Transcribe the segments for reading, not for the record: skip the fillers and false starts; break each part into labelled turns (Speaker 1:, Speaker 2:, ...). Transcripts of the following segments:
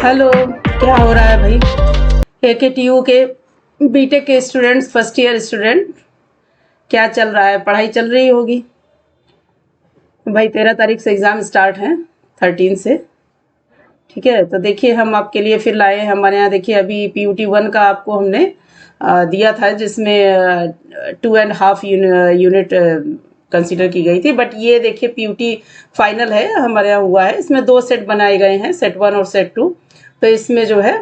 Speaker 1: Hello, क्या हो रहा है भाई? AKTU के बीटेक के स्टूडेंट्स, फर्स्ट ईयर स्टूडेंट, क्या चल रहा है? पढ़ाई चल रही होगी भाई। 13 तारीख से एग्ज़ाम स्टार्ट हैं, 13 से। ठीक है, तो देखिए हम आपके लिए फिर लाए हैं। हमारे यहाँ देखिए अभी PUT 1 का आपको हमने दिया था, जिसमें 2.5 यूनिट कंसीडर की गई थी। बट ये देखिए PUT फाइनल है, हमारे यहाँ हुआ है। इसमें 2 सेट बनाए गए हैं, सेट 1 और सेट 2। तो इसमें जो है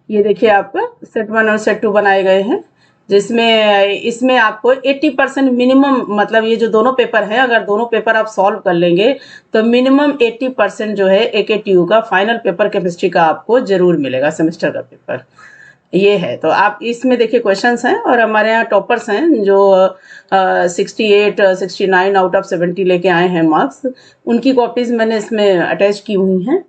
Speaker 1: ये देखिए आपका सेट 1 और सेट 2 बनाए गए हैं, जिसमें इसमें आपको 80% मिनिमम, मतलब ये जो दोनों पेपर हैं, अगर दोनों पेपर आप सॉल्व कर लेंगे तो मिनिमम 80% जो है AKTU का फाइनल पेपर केमिस्ट्री का आपको जरूर मिलेगा, सेमेस्टर का पेपर ये है। तो आप इसमें देखिए क्वेश्चंस हैं, और हमारे यहाँ टॉपर्स हैं जो 68 69 आउट ऑफ 70 लेके आए हैं मार्क्स। उनकी कॉपीज मैंने इसमें अटैच की हुई हैं,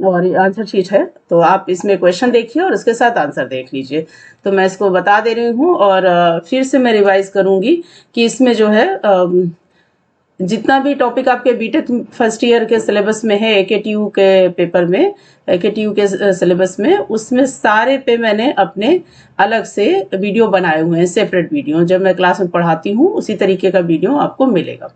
Speaker 1: और ये आंसर शीट है। तो आप इसमें क्वेश्चन देखिए और उसके साथ आंसर देख लीजिए। तो मैं इसको बता दे रही हूँ, और फिर से मैं रिवाइज करूँगी कि इसमें जो है जितना भी टॉपिक आपके बीटेक फर्स्ट ईयर के सिलेबस में है, AKTU के पेपर में, AKTU के सिलेबस में, उसमें सारे पे मैंने अपने अलग से वीडियो बनाए हुए हैं, सेपरेट वीडियो। जब मैं क्लास में पढ़ाती हूँ उसी तरीके का वीडियो आपको मिलेगा।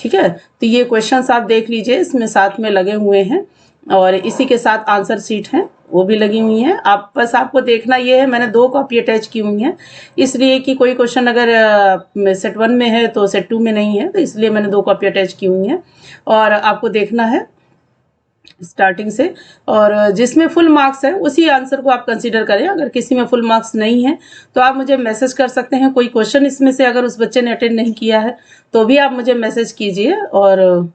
Speaker 1: ठीक है, तो ये क्वेश्चंस आप देख लीजिए, इसमें साथ में लगे हुए हैं, और इसी के साथ आंसर शीट है, वो भी लगी हुई है। आप बस आपको देखना ये है, मैंने 2 कॉपी अटैच की हुई हैं, इसलिए कि कोई क्वेश्चन अगर सेट 1 में है तो सेट 2 में नहीं है, तो इसलिए मैंने 2 कॉपी अटैच की हुई हैं। और आपको देखना है स्टार्टिंग से, और जिसमें फुल मार्क्स है उसी आंसर को आप कंसीडर करें। अगर किसी में फुल मार्क्स नहीं है तो आप मुझे मैसेज कर सकते हैं। कोई क्वेश्चन इसमें से अगर उस बच्चे ने अटेंड नहीं किया है तो भी आप मुझे मैसेज कीजिए, और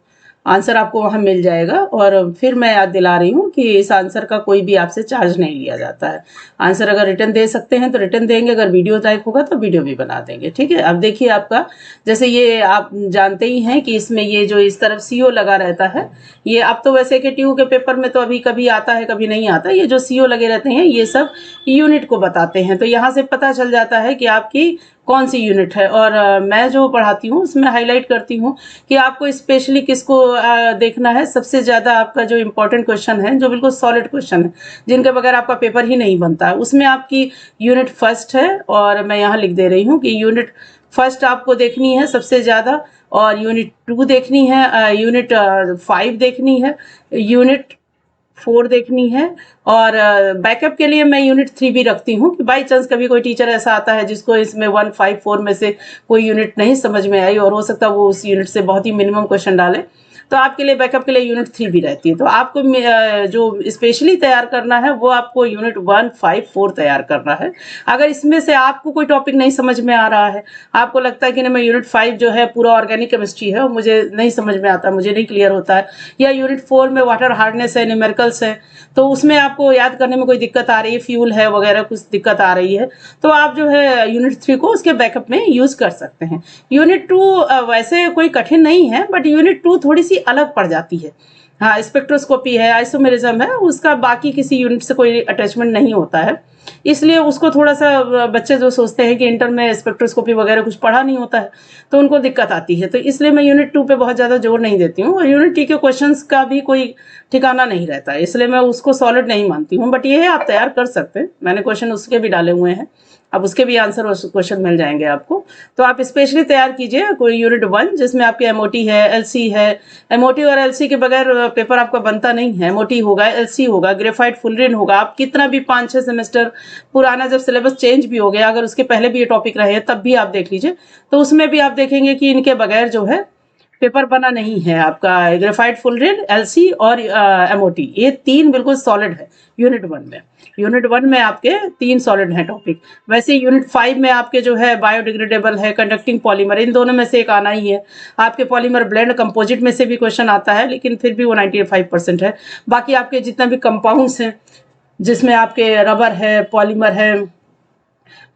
Speaker 1: आंसर आपको वहाँ मिल जाएगा। और फिर मैं याद दिला रही हूँ कि इस आंसर का कोई भी आपसे चार्ज नहीं लिया जाता है। आंसर अगर रिटर्न दे सकते हैं तो रिटर्न देंगे, अगर वीडियो टाइप होगा तो वीडियो भी बना देंगे। ठीक है, अब देखिए आपका, जैसे ये आप जानते ही हैं कि इसमें ये जो इस तरफ CO लगा रहता है, ये अब तो वैसे AKTU के पेपर में तो अभी कभी आता है कभी नहीं आता। ये जो CO लगे रहते हैं ये सब यूनिट को बताते हैं, तो यहाँ से पता चल जाता है कि आपकी कौन सी यूनिट है। और मैं जो पढ़ाती हूँ उसमें हाईलाइट करती हूँ कि आपको स्पेशली किसको देखना है। सबसे ज़्यादा आपका जो इम्पोर्टेंट क्वेश्चन है, जो बिल्कुल सॉलिड क्वेश्चन है, जिनके बगैर आपका पेपर ही नहीं बनता है, उसमें आपकी यूनिट फर्स्ट है। और मैं यहाँ लिख दे रही हूँ कि यूनिट फर्स्ट आपको देखनी है सबसे ज़्यादा, और यूनिट 2 देखनी है, यूनिट 5 देखनी है, यूनिट 4 देखनी है। और बैकअप के लिए मैं यूनिट 3 भी रखती हूँ कि बाई चांस कभी कोई टीचर ऐसा आता है जिसको इसमें 1, 5, 4 में से कोई यूनिट नहीं समझ में आई, और हो सकता है वो उस यूनिट से बहुत ही मिनिमम क्वेश्चन डाले, तो आपके लिए बैकअप के लिए यूनिट 3 भी रहती है। तो आपको जो स्पेशली तैयार करना है वो आपको यूनिट 1, 5, 4 तैयार करना है। अगर इसमें से आपको कोई टॉपिक नहीं समझ में आ रहा है, आपको लगता है कि नहीं मैं यूनिट 5 जो है पूरा ऑर्गेनिक केमिस्ट्री है और मुझे नहीं समझ में आता, मुझे नहीं क्लियर होता है, या यूनिट 4 में वाटर हार्डनेस है, न्यूमेरिकल्स है, तो उसमें आपको याद करने में कोई दिक्कत आ रही है, फ्यूल है वगैरह कुछ दिक्कत आ रही है, तो आप जो है यूनिट 3 को उसके बैकअप में यूज कर सकते हैं। यूनिट 2 वैसे कोई कठिन नहीं है, बट यूनिट 2 थोड़ी सी अलग पड़ जाती है। हाँ, स्पेक्ट्रोस्कोपी है, आइसोमेरिज्म है, उसका बाकी किसी यूनिट से कोई अटैचमेंट नहीं होता है, इसलिए उसको थोड़ा सा बच्चे जो सोचते हैं कि इंटर में स्पेक्ट्रोस्कोपी वगैरह कुछ पढ़ा नहीं होता है तो उनको दिक्कत आती है। तो इसलिए मैं यूनिट 2 पे बहुत ज़्यादा जोर नहीं देती हूँ, और यूनिट 3 के क्वेश्चंस का भी कोई ठिकाना नहीं रहता है, इसलिए मैं उसको सॉलिड नहीं मानती हूँ। बट ये है, आप तैयार कर सकते हैं, मैंने क्वेश्चन उसके भी डाले हुए हैं, अब उसके भी आंसर क्वेश्चन मिल जाएंगे आपको। तो आप स्पेशली तैयार कीजिए कोई यूनिट 1 जिसमें आपके MOT है, LC है। MOT और LC के बगैर पेपर आपका बनता नहीं है। MOT होगा, LC होगा, ग्रेफाइट फुलरिन होगा। आप कितना भी 5-6 सेमेस्टर पुराना जब सिलेबस चेंज भी हो गया, अगर उसके पहले भी ये टॉपिक रहे तब भी आप देख लीजिए, तो उसमें भी आप देखेंगे कि इनके बगैर जो है पेपर बना नहीं है आपका। ग्रेफाइट फुलरिन, LC और MOT, ये 3 बिल्कुल सॉलिड है यूनिट 1 में। यूनिट 1 में आपके 3 सॉलिड हैं टॉपिक। वैसे यूनिट 5 में आपके जो है बायोडिग्रेडेबल है, कंडक्टिंग पॉलीमर, इन दोनों में से एक आना ही है। आपके पॉलीमर ब्लेंड कंपोजिट में से भी क्वेश्चन आता है, लेकिन फिर भी वो 95% है। बाकी आपके जितना भी कंपाउंड्स हैं, जिसमें आपके रबर है, पॉलीमर है,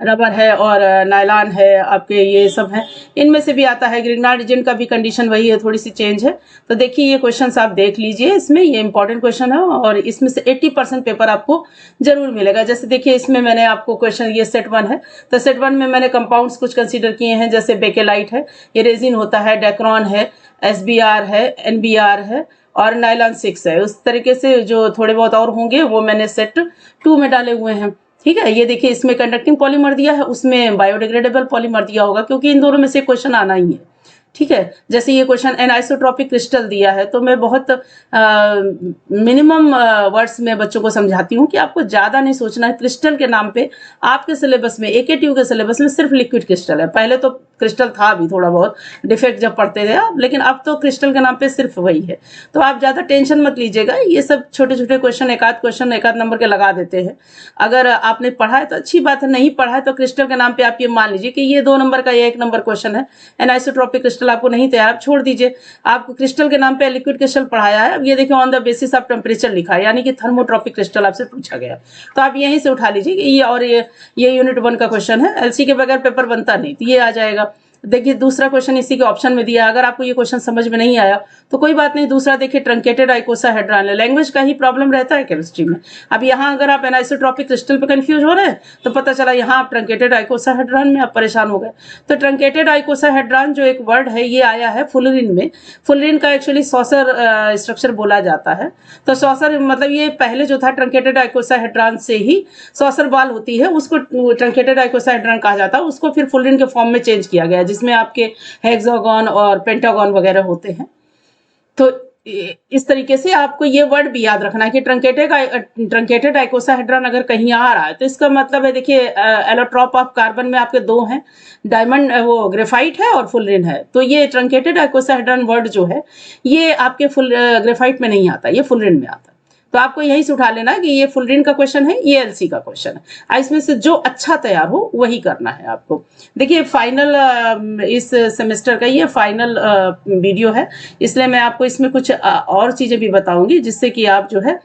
Speaker 1: रबर है और नायलॉन है, आपके ये सब हैं, इनमें से भी आता है। ग्रिग्नार्ड रीजन का भी कंडीशन वही है, थोड़ी सी चेंज है। तो देखिए ये क्वेश्चंस आप देख लीजिए, इसमें ये इंपॉर्टेंट क्वेश्चन है, और इसमें से 80% पेपर आपको जरूर मिलेगा। जैसे देखिए इसमें मैंने आपको क्वेश्चन, ये सेट 1 है, तो सेट 1 में मैंने कंपाउंड्स कुछ कंसिडर किए हैं, जैसे बेकेलाइट है, ये रेजिन होता है, डेक्रॉन है, SBR है, NBR है, और नायलॉन 6 है। उस तरीके से जो थोड़े बहुत और होंगे वो मैंने सेट 2 में डाले हुए हैं। ठीक है, ये देखिए इसमें कंडक्टिंग पॉलीमर दिया है, उसमें बायोडिग्रेडेबल पॉलीमर दिया होगा, क्योंकि इन दोनों में से क्वेश्चन आना ही है। ठीक है, जैसे ये क्वेश्चन एनाइसोट्रॉपिक क्रिस्टल दिया है, तो मैं बहुत मिनिमम वर्ड्स में बच्चों को समझाती हूँ कि आपको ज्यादा नहीं सोचना है। क्रिस्टल के नाम पे आपके सिलेबस में, AKTU के सिलेबस में सिर्फ लिक्विड क्रिस्टल है। पहले तो क्रिस्टल था भी थोड़ा बहुत, डिफेक्ट जब पढ़ते थे आप, लेकिन अब तो क्रिस्टल के नाम पे सिर्फ वही है। तो आप ज्यादा टेंशन मत लीजिएगा, ये सब छोटे छोटे क्वेश्चन एक आध नंबर के लगा देते हैं। अगर आपने पढ़ा है तो अच्छी बात है, नहीं पढ़ा है तो क्रिस्टल के नाम पे आप ये मान लीजिए कि ये 2 नंबर का, ये 1 नंबर क्वेश्चन है। एनाइसोट्रॉपिक क्रिस्टल आपको नहीं तैयार, आप छोड़ दीजिए। आपको क्रिस्टल के नाम पे लिक्विड क्रिस्टल पढ़ाया है, अब ये देखिए on the basis of temperature लिखा है, यानी कि थर्मोट्रॉपिक क्रिस्टल आपसे पूछा गया, तो आप यहीं से उठा लीजिए कि ये, और ये यूनिट 1 का क्वेश्चन है। LC के बगैर पेपर बनता नहीं, तो ये आ जाएगा। देखिए दूसरा क्वेश्चन इसी के ऑप्शन में दिया। अगर आपको ये क्वेश्चन समझ में नहीं आया तो कोई बात नहीं, दूसरा देखिए ट्रंकेटेड आइकोसाहेड्रॉन है। लैंग्वेज का ही प्रॉब्लम रहता है केमिस्ट्री में। अब यहाँ अगर आप एनाइसोट्रॉपिक क्रिस्टल पे कंफ्यूज हो रहे हैं तो पता चला यहाँ आप ट्रंकेटेड आइकोसाहेड्रॉन में आप परेशान हो गए। तो ट्रंकेटेड आइकोसाहेड्रॉन जो एक वर्ड है, ये आया है फुलरिन में। फुलरिन का एक्चुअली सॉसर स्ट्रक्चर बोला जाता है। तो सॉसर मतलब ये पहले जो था ट्रंकेटेड आइकोसाहेड्रॉन से ही सॉसर बॉल होती है, उसको ट्रंकेटेड आइकोसाहेड्रॉन कहा जाता है। उसको फिर फुलरिन के फॉर्म में चेंज किया गया, जिसमें आपके हेक्सागोन और पेंटागोन वगैरह होते हैं। तो इस तरीके से आपको ये वर्ड भी याद रखना है कि ट्रंकेटेड आइकोसाहेड्रॉन अगर कहीं आ रहा है तो इसका मतलब है, देखिए एलोट्रॉप ऑफ कार्बन में आपके 2 हैं, डायमंड वो ग्रेफाइट है और फुलरिन है। तो ये ट्रंकेटेड आइकोसाहेड्रॉन वर्ड जो है ये आपके ग्रेफाइट में नहीं आता, ये फुलरिन में आता है। तो आपको यहीं से उठा लेना कि ये फुलरिन का क्वेश्चन है, ये LC का क्वेश्चन है। इसमें से जो अच्छा तैयार हो वही करना है आपको। देखिए फाइनल इस सेमेस्टर का ये फाइनल वीडियो है, इसलिए मैं आपको इसमें कुछ और चीजें भी बताऊंगी जिससे कि आप जो है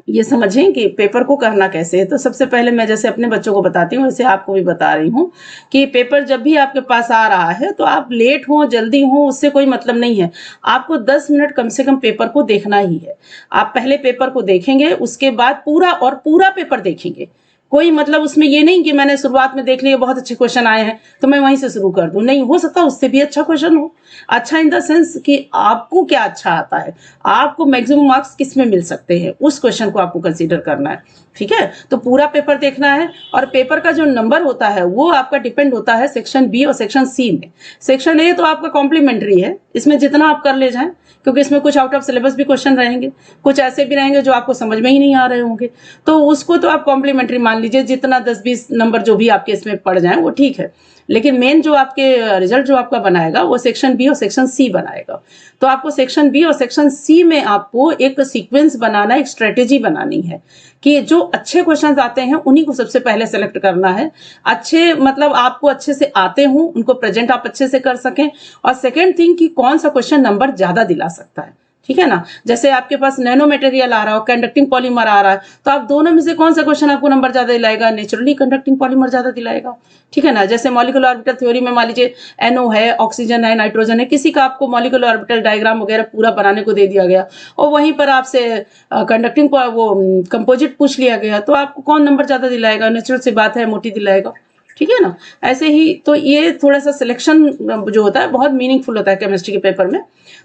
Speaker 1: ये समझें कि पेपर को करना कैसे है। तो सबसे पहले मैं जैसे अपने बच्चों को बताती हूँ वैसे आपको भी बता रही हूँ कि पेपर जब भी आपके पास आ रहा है तो आप लेट हो जल्दी हो उससे कोई मतलब नहीं है। आपको 10 मिनट कम से कम पेपर को देखना ही है। आप पहले पेपर को देखेंगे, उसके बाद पूरा पेपर देखेंगे। कोई मतलब उसमें ये नहीं कि मैंने शुरुआत में देख लिया बहुत अच्छे क्वेश्चन आए हैं तो मैं वहीं से शुरू कर दूं, नहीं, हो सकता उससे भी अच्छा क्वेश्चन हो। अच्छा इन द सेंस कि आपको क्या अच्छा आता है, आपको मैक्सिमम मार्क्स किस में मिल सकते हैं, उस क्वेश्चन को आपको कंसीडर करना है। ठीक है, तो पूरा पेपर देखना है। और पेपर का जो नंबर होता है वो आपका डिपेंड होता है सेक्शन B और सेक्शन C में। सेक्शन A तो आपका कॉम्प्लीमेंट्री है, इसमें जितना आप कर ले जाएं, क्योंकि इसमें कुछ आउट ऑफ सिलेबस भी क्वेश्चन रहेंगे, कुछ ऐसे भी रहेंगे जो आपको समझ में ही नहीं आ रहे होंगे, तो उसको तो आप कॉम्प्लीमेंट्री मान लीजिए। जितना 10-20 नंबर जो भी आपके इसमें पड़ जाएं वो ठीक है, लेकिन मेन जो आपके रिजल्ट जो आपका बनाएगा वो सेक्शन B और सेक्शन C बनाएगा। तो आपको सेक्शन B और सेक्शन C में आपको एक सीक्वेंस बनाना, एक स्ट्रेटेजी बनानी है कि जो अच्छे क्वेश्चंस आते हैं उन्हीं को सबसे पहले सेलेक्ट करना है। अच्छे मतलब आपको अच्छे से आते हों, उनको प्रेजेंट आप अच्छे से कर सकें। और सेकेंड थिंग कि कौन सा क्वेश्चन नंबर ज्यादा दिला सकता है। ठीक है ना, जैसे आपके पास नैनो मटेरियल आ रहा हो, कंडक्टिंग पॉलीमर आ रहा है, तो आप दोनों में से कौन सा क्वेश्चन आपको नंबर ज्यादा दिलाएगा? नेचुरली कंडक्टिंग पॉलीमर ज्यादा दिलाएगा। ठीक है ना, जैसे मॉलिक्यूलर ऑर्बिटल थ्योरी में मान लीजिए NO है, ऑक्सीजन है, नाइट्रोजन है, किसी का आपको मॉलिक्यूलर ऑर्बिटल डायग्राम वगैरह पूरा बनाने को दे दिया गया और वहीं पर आपसे कंडक्टिंग वो कंपोजिट पूछ लिया गया, तो आपको कौन नंबर ज्यादा दिलाएगा? नेचुरल सी बात है, मोटी दिलाएगा। ठीक है ना, ऐसे ही तो ये थोड़ा सा सिलेक्शन जो होता है बहुत मीनिंगफुल होता है केमिस्ट्री के पेपर में।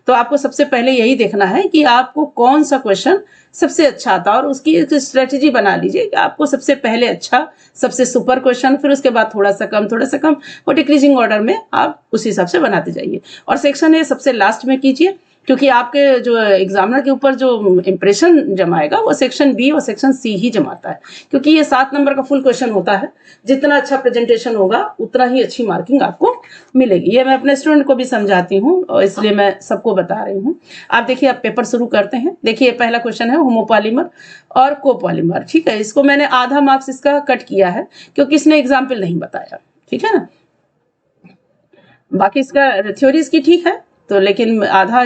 Speaker 1: तो आपको सबसे पहले यही देखना है कि आपको कौन सा क्वेश्चन सबसे अच्छा आता है और उसकी एक स्ट्रेटेजी बना लीजिए कि आपको सबसे पहले अच्छा, सबसे सुपर क्वेश्चन, फिर उसके बाद थोड़ा सा कम, वो डिक्रीजिंग ऑर्डर में आप उस हिसाब से बनाते जाइए। और सेक्शन ए सबसे लास्ट में कीजिए, क्योंकि आपके जो एग्जामिनर के ऊपर जो इंप्रेशन जमाएगा वो सेक्शन B और सेक्शन C ही जमाता है, क्योंकि ये 7 नंबर का फुल क्वेश्चन होता है। जितना अच्छा प्रेजेंटेशन होगा उतना ही अच्छी मार्किंग आपको मिलेगी। ये मैं अपने स्टूडेंट को भी समझाती हूँ और इसलिए मैं सबको बता रही हूँ। आप देखिए, आप पेपर शुरू करते हैं। देखिए पहला क्वेश्चन है होमोपॉलीमर और कोपॉलीमर। ठीक है, इसको मैंने आधा मार्क्स इसका कट किया है क्योंकि इसने एग्जाम्पल नहीं बताया। ठीक है ना, बाकी इसका थ्योरी इसकी ठीक है, तो लेकिन आधा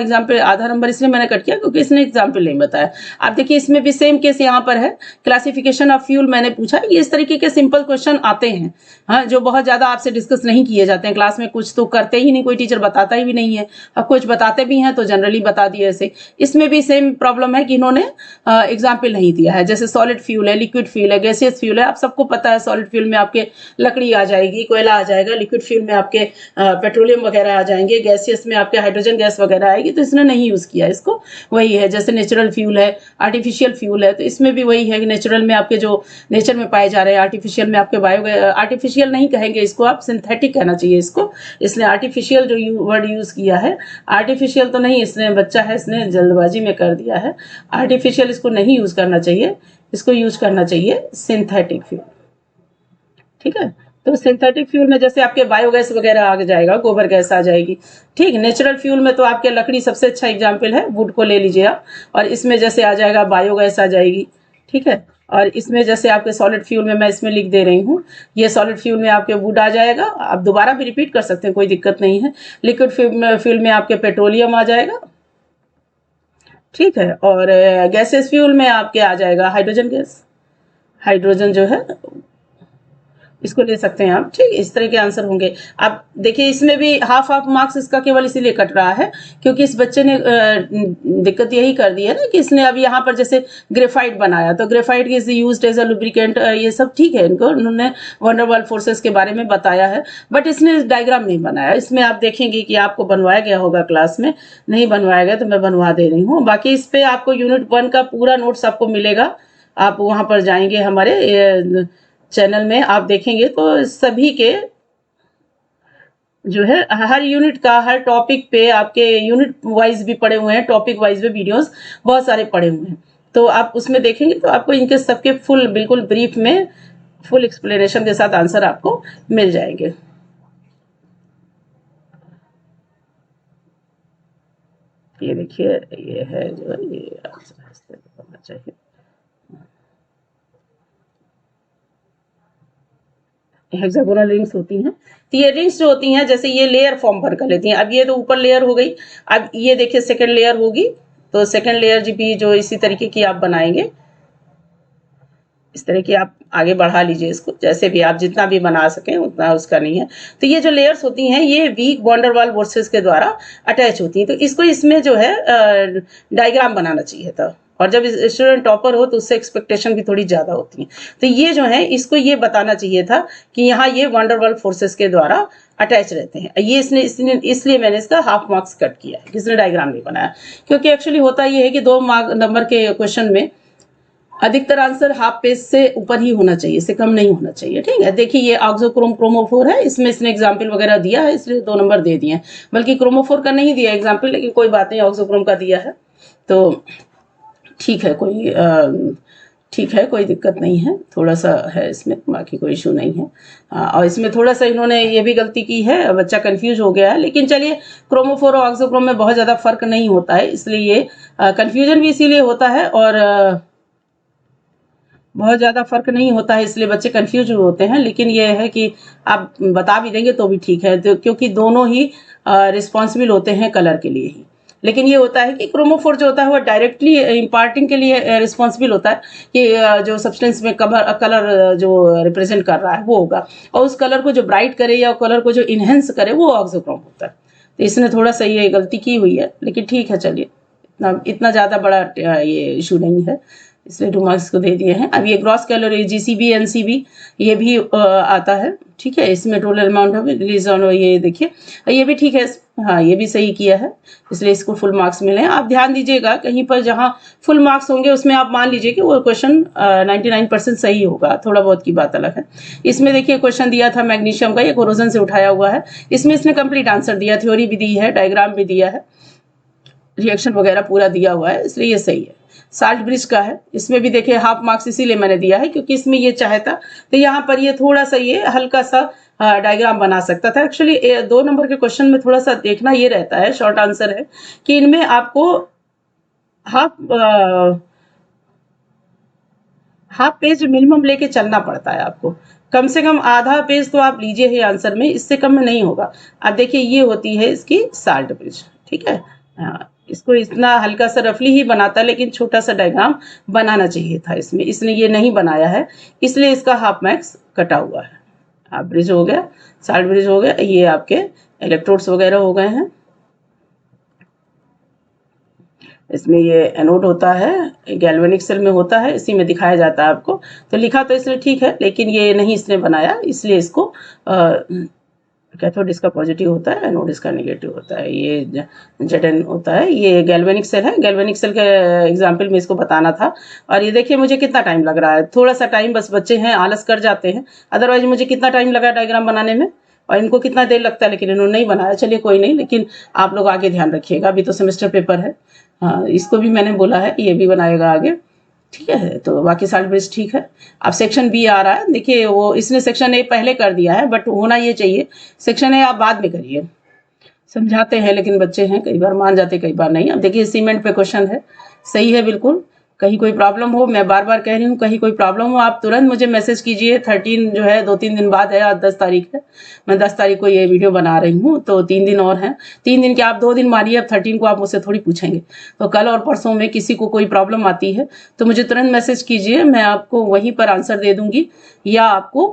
Speaker 1: नंबर इसलिए मैंने कट किया क्योंकि इसने एग्जाम्पल नहीं बताया। आप देखिए इसमें भी सेम केस यहाँ पर है, क्लासिफिकेशन ऑफ फ्यूल मैंने पूछा। ये इस तरीके के सिंपल क्वेश्चन आते हैं, हाँ, जो बहुत ज्यादा आपसे डिस्कस नहीं किए जाते हैं क्लास में। कुछ तो करते ही नहीं, कोई टीचर बताता ही भी नहीं है, और कुछ बताते भी हैं तो जनरली बता दिए ऐसे। इसमें भी सेम प्रॉब्लम है कि इन्होंने एग्जाम्पल नहीं दिया है। जैसे सॉलिड फ्यूल है, लिक्विड फ्यूल है, गैसियस फ्यूल है। आप सबको पता है सॉलिड फ्यूल में आपके लकड़ी आ जाएगी, कोयला आ जाएगा, लिक्विड फ्यूल में आपके पेट्रोलियम वगैरह आ जाएंगे, गैसियस में आपके हाइड्रोजन गैस वगैरह आएगी, तो इसने नहीं यूज़ किया इसको। वही है जैसे नेचुरल फ्यूल है, आर्टिफिशियल फ्यूल है, तो इसमें भी वही है कि नेचुरल में आपके जो नेचर में पाए जा रहे हैं, आर्टिफिशियल में आपके आर्टिफिशियल नहीं कहेंगे इसको, आप सिंथेटिक कहना चाहिए इसको। इसने आर्टिफिशियल जो वर्ड यूज़ किया है, आर्टिफिशियल तो नहीं, इसने बच्चा है, इसने जल्दबाजी में कर दिया है। आर्टिफिशियल इसको नहीं यूज़ करना चाहिए, इसको यूज़ करना चाहिए सिंथेटिक फ्यूल। ठीक है, तो सिंथेटिक फ्यूल में जैसे आपके बायोगैस वगैरह आ जाएगा, गोबर गैस आ जाएगी। ठीक, नेचुरल फ्यूल में तो आपके लकड़ी सबसे अच्छा एग्जाम्पल है, वुड को ले लीजिए आप, और इसमें जैसे आ जाएगा बायोगैस आ जाएगी। ठीक है, और इसमें जैसे आपके सॉलिड फ्यूल में मैं इसमें लिख दे रही हूँ, ये सॉलिड फ्यूल में आपके वुड आ जाएगा, आप दोबारा भी रिपीट कर सकते हैं, कोई दिक्कत नहीं है। लिक्विड फ्यूल में आपके पेट्रोलियम आ जाएगा। ठीक है, और गैसेस फ्यूल में आपके आ जाएगा हाइड्रोजन गैस, हाइड्रोजन जो है इसको ले सकते हैं आप। ठीक, इस तरह के आंसर होंगे। अब देखिए इसमें भी हाफ मार्क्स इसका केवल इसीलिए कट रहा है क्योंकि इस बच्चे ने दिक्कत यही कर दी है ना कि इसने अब यहाँ पर जैसे ग्रेफाइट बनाया, तो graphite is used as a lubricant, ये सब ठीक है, इनको उन्होंने वंडरवॉल फोर्सेस के बारे में बताया है, बट इसने डायग्राम नहीं बनाया। इसमें आप देखेंगे कि आपको बनवाया गया होगा क्लास में, नहीं बनवाया गया तो मैं बनवा दे रही हूँ। बाकी इस पे आपको यूनिट 1 का पूरा नोट्स आपको मिलेगा, आप वहाँ पर जाएंगे हमारे चैनल में, आप देखेंगे तो सभी के जो है हर यूनिट का, हर टॉपिक पे आपके यूनिट वाइज भी पड़े हुए हैं, टॉपिक वाइज भी वीडियोस बहुत सारे पड़े हुए हैं, तो आप उसमें देखेंगे तो आपको इनके सबके फुल बिल्कुल ब्रीफ में फुल एक्सप्लेनेशन के साथ आंसर आपको मिल जाएंगे। ये देखिए, ये है जो ये आंसर करना चाहिए। हेक्सागोनल रिंग्स होती हैं, तो ये रिंग्स जो होती हैं जैसे ये लेयर फॉर्म भर कर लेती हैं। अब ये तो ऊपर लेयर हो गई, अब ये देखिए सेकंड लेयर होगी, तो सेकंड लेयर जी भी जो इसी तरीके की आप बनाएंगे, इस तरह की आप आगे बढ़ा लीजिए इसको, जैसे भी आप जितना भी बना सकें उतना उसका नहीं है। तो ये जो लेयर्स होती हैं ये वीक वंडरवॉल फोर्सेस के द्वारा अटैच होती हैं, तो इसको इसमें जो है डायग्राम बनाना चाहिए था, और जब स्टूडेंट टॉपर हो तो उससे एक्सपेक्टेशन भी थोड़ी ज़्यादा होती है। तो ये जो है इसको ये बताना चाहिए था कि यहाँ ये वंडरवॉल फोर्सेस के द्वारा अटैच रहते हैं। ये इसलिए मैंने इसका हाफ मार्क्स कट किया है, किसने डायग्राम नहीं बनाया, क्योंकि एक्चुअली होता ये है कि 2 नंबर के क्वेश्चन में अधिकतर आंसर हाफ पेज से ऊपर ही होना चाहिए, इससे कम नहीं होना चाहिए। ठीक है, देखिए ये ऑक्सोक्रोम क्रोमोफोर है, इसमें इसने एग्जाम्पल वगैरह दिया है इसलिए 2 नंबर दे दिए, बल्कि क्रोमोफोर का नहीं दिया एग्जाम्पल, लेकिन कोई बात नहीं, ऑक्सोक्रोम का दिया है तो ठीक है, कोई दिक्कत नहीं है, थोड़ा सा है इसमें, बाकी कोई इशू नहीं है। और इसमें थोड़ा सा इन्होंने ये भी गलती की है, बच्चा कंफ्यूज हो गया है, लेकिन चलिए क्रोमोफोर और ऑक्सोक्रोम में बहुत ज़्यादा फर्क नहीं होता है, इसलिए ये कंफ्यूजन भी इसीलिए होता है, और बहुत ज़्यादा फर्क नहीं होता है इसलिए बच्चे कंफ्यूज होते हैं, लेकिन ये है कि आप बता भी देंगे तो भी ठीक है, तो क्योंकि दोनों ही रिस्पॉन्सिबल होते हैं कलर के लिए ही। लेकिन ये होता है कि क्रोमोफोर जो होता है वो डायरेक्टली इम्पार्टिंग के लिए रिस्पॉन्सिबल होता है कि जो सब्सटेंस में कलर जो रिप्रेजेंट कर रहा है वो होगा, और उस कलर को जो ब्राइट करे या कलर को जो इन्हेंस करे वो ऑक्सोक्रोम होता है। तो इसने थोड़ा सा ये गलती की हुई है, लेकिन ठीक है, चलिए इतना ज़्यादा बड़ा ये इशू नहीं है, इसलिए 2 मार्क्स को दे दिए हैं। अब ये ग्रॉस कैलोरी जीसीबी एनसीबी ये भी आता है, ठीक है, इसमें total amount of release on, ये देखिए ये भी ठीक है, हाँ ये भी सही किया है, इसलिए इसको फुल मार्क्स मिले हैं। आप ध्यान दीजिएगा कहीं पर जहाँ फुल मार्क्स होंगे उसमें आप मान लीजिए कि वो क्वेश्चन 99% सही होगा, थोड़ा बहुत की बात अलग है। इसमें देखिए क्वेश्चन दिया था मैग्नीशियम का, ये कोरोजन से उठाया हुआ है, इसमें इसने कंप्लीट आंसर दिया, थ्योरी भी दी है, डायग्राम भी दिया है, रिएक्शन वगैरह पूरा दिया हुआ है, इसलिए ये सही है। साल्ट ब्रिज का है, इसमें भी देखिए हाफ मार्क्स इसीलिए मैंने दिया है क्योंकि इसमें ये चाहता तो यहाँ पर ये थोड़ा सा ये हल्का सा डायग्राम बना सकता था। एक्चुअली 2 नंबर के क्वेश्चन में थोड़ा सा देखना ये रहता है, शॉर्ट आंसर है कि इनमें आपको हाफ पेज मिनिमम लेके चलना पड़ता है, आपको कम से कम आधा पेज तो आप लीजिए ही आंसर में, इससे कम में नहीं होगा। अब देखिए ये होती है इसकी साल्ट ब्रिज, ठीक है, इसको इतना हल्का सा रफली ही बनाता है, लेकिन छोटा सा डायग्राम बनाना चाहिए था इसमें, इसने ये नहीं बनाया है, इसलिए इसका हाफ मार्क्स कटा हुआ है। हाफ ब्रिज हो गया, साल्ट ब्रिज हो गया, ये आपके इलेक्ट्रोड्स वगैरह हो गए हैं। इसमें ये एनोड होता है, गैल्वेनिक सेल में होता है, इसी में दिखाया जाता है आपको, तो लिखा तो इसने ठीक है, लेकिन ये नहीं इसने बनाया, इसलिए इसको कैथोड इसका पॉजिटिव होता है, एनोड इसका नेगेटिव होता है। ये Zn होता है, ये गैल्वेनिक सेल है। गैल्वेनिक सेल के एग्जाम्पल में इसको बताना था। और ये देखिए मुझे कितना टाइम लग रहा है, थोड़ा सा टाइम, बस बच्चे हैं आलस कर जाते हैं, अदरवाइज मुझे कितना टाइम लगा डायग्राम बनाने में, और इनको कितना देर लगता है, लेकिन इन्होंने नहीं बनाया। चलिए कोई नहीं, लेकिन आप लोग आगे ध्यान रखिएगा, अभी तो सेमेस्टर पेपर है। हाँ, इसको भी मैंने बोला है ये भी बनाएगा आगे, ठीक है। तो बाकी सारे बेस ठीक है। अब सेक्शन बी आ रहा है, देखिए वो इसने सेक्शन ए पहले कर दिया है, बट होना ये चाहिए सेक्शन ए आप बाद में करिए। समझाते हैं लेकिन बच्चे हैं, कई बार मान जाते कई बार नहीं। अब देखिए सीमेंट पे क्वेश्चन है, सही है बिल्कुल। कहीं कोई प्रॉब्लम हो, मैं बार बार कह रही हूँ, कहीं कोई प्रॉब्लम हो आप तुरंत मुझे मैसेज कीजिए। 13 जो है 2-3 दिन बाद है, आज 10 तारीख है, मैं 10 तारीख को ये वीडियो बना रही हूँ, तो 3 दिन और हैं। 3 दिन के आप 2 दिन मानिए, अब 13 को आप मुझसे थोड़ी पूछेंगे। तो कल और परसों में किसी को कोई प्रॉब्लम आती है तो मुझे तुरंत मैसेज कीजिए, मैं आपको वहीं पर आंसर दे दूंगी, या आपको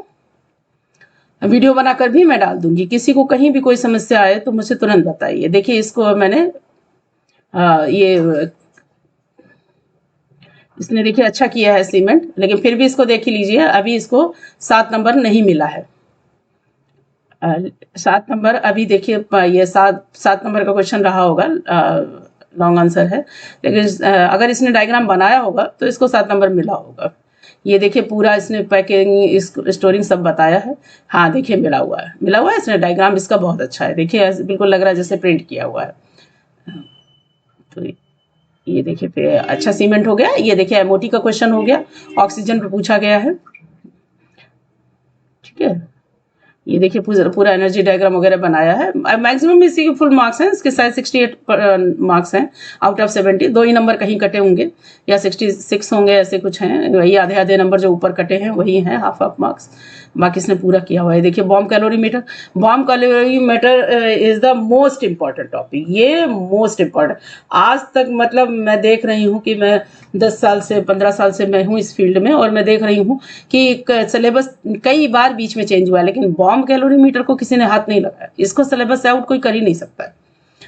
Speaker 1: वीडियो बनाकर भी मैं डाल दूंगी। किसी को कहीं भी कोई समस्या आए तो मुझे तुरंत बताइए। देखिए इसको मैंने ये इसने देखिए अच्छा किया है सीमेंट, लेकिन फिर भी इसको देख ही लीजिए, अभी इसको 7 नंबर नहीं मिला है। 7 नंबर अभी देखिए, ये 7 नंबर का क्वेश्चन रहा होगा, लॉन्ग आंसर है, लेकिन अगर इसने डायग्राम बनाया होगा तो इसको 7 नंबर मिला होगा। ये देखिए पूरा इसने पैकिंग स्टोरिंग सब बताया है। हाँ देखिए मिला हुआ है इसने, डायग्राम इसका बहुत अच्छा है। देखिए बिल्कुल लग रहा है जैसे प्रिंट किया हुआ है। तो ये देखिए फिर अच्छा सीमेंट हो गया। ये देखिए एमओटी का क्वेश्चन हो गया, ऑक्सीजन पे पूछा गया है, ठीक है। ये देखिए पूरा एनर्जी डायग्राम वगैरह बनाया है। मैक्सिमम इसी के फुल मार्क्स हैं, इसके शायद 68 मार्क्स हैं आउट ऑफ 70। 2 ही नंबर कहीं कटे होंगे, या 66 होंगे, ऐसे कुछ हैं। वही आधे आधे नंबर जो ऊपर कटे हैं वही हैं, हाफ मार्क्स। बाकी इसने पूरा किया हुआ है। देखिए bomb calorimeter is the most important topic. ये मोस्ट इम्पॉर्टेंट आज तक, मतलब मैं देख रही हूँ कि मैं 10 साल से 15 साल से मैं हूँ इस फील्ड में, और मैं देख रही हूँ कि सिलेबस कई बार बीच में चेंज हुआ है, लेकिन बॉम्ब कैलोरीमीटर को किसी ने हाथ नहीं लगाया। इसको सिलेबस से आउट कोई कर ही नहीं सकता है।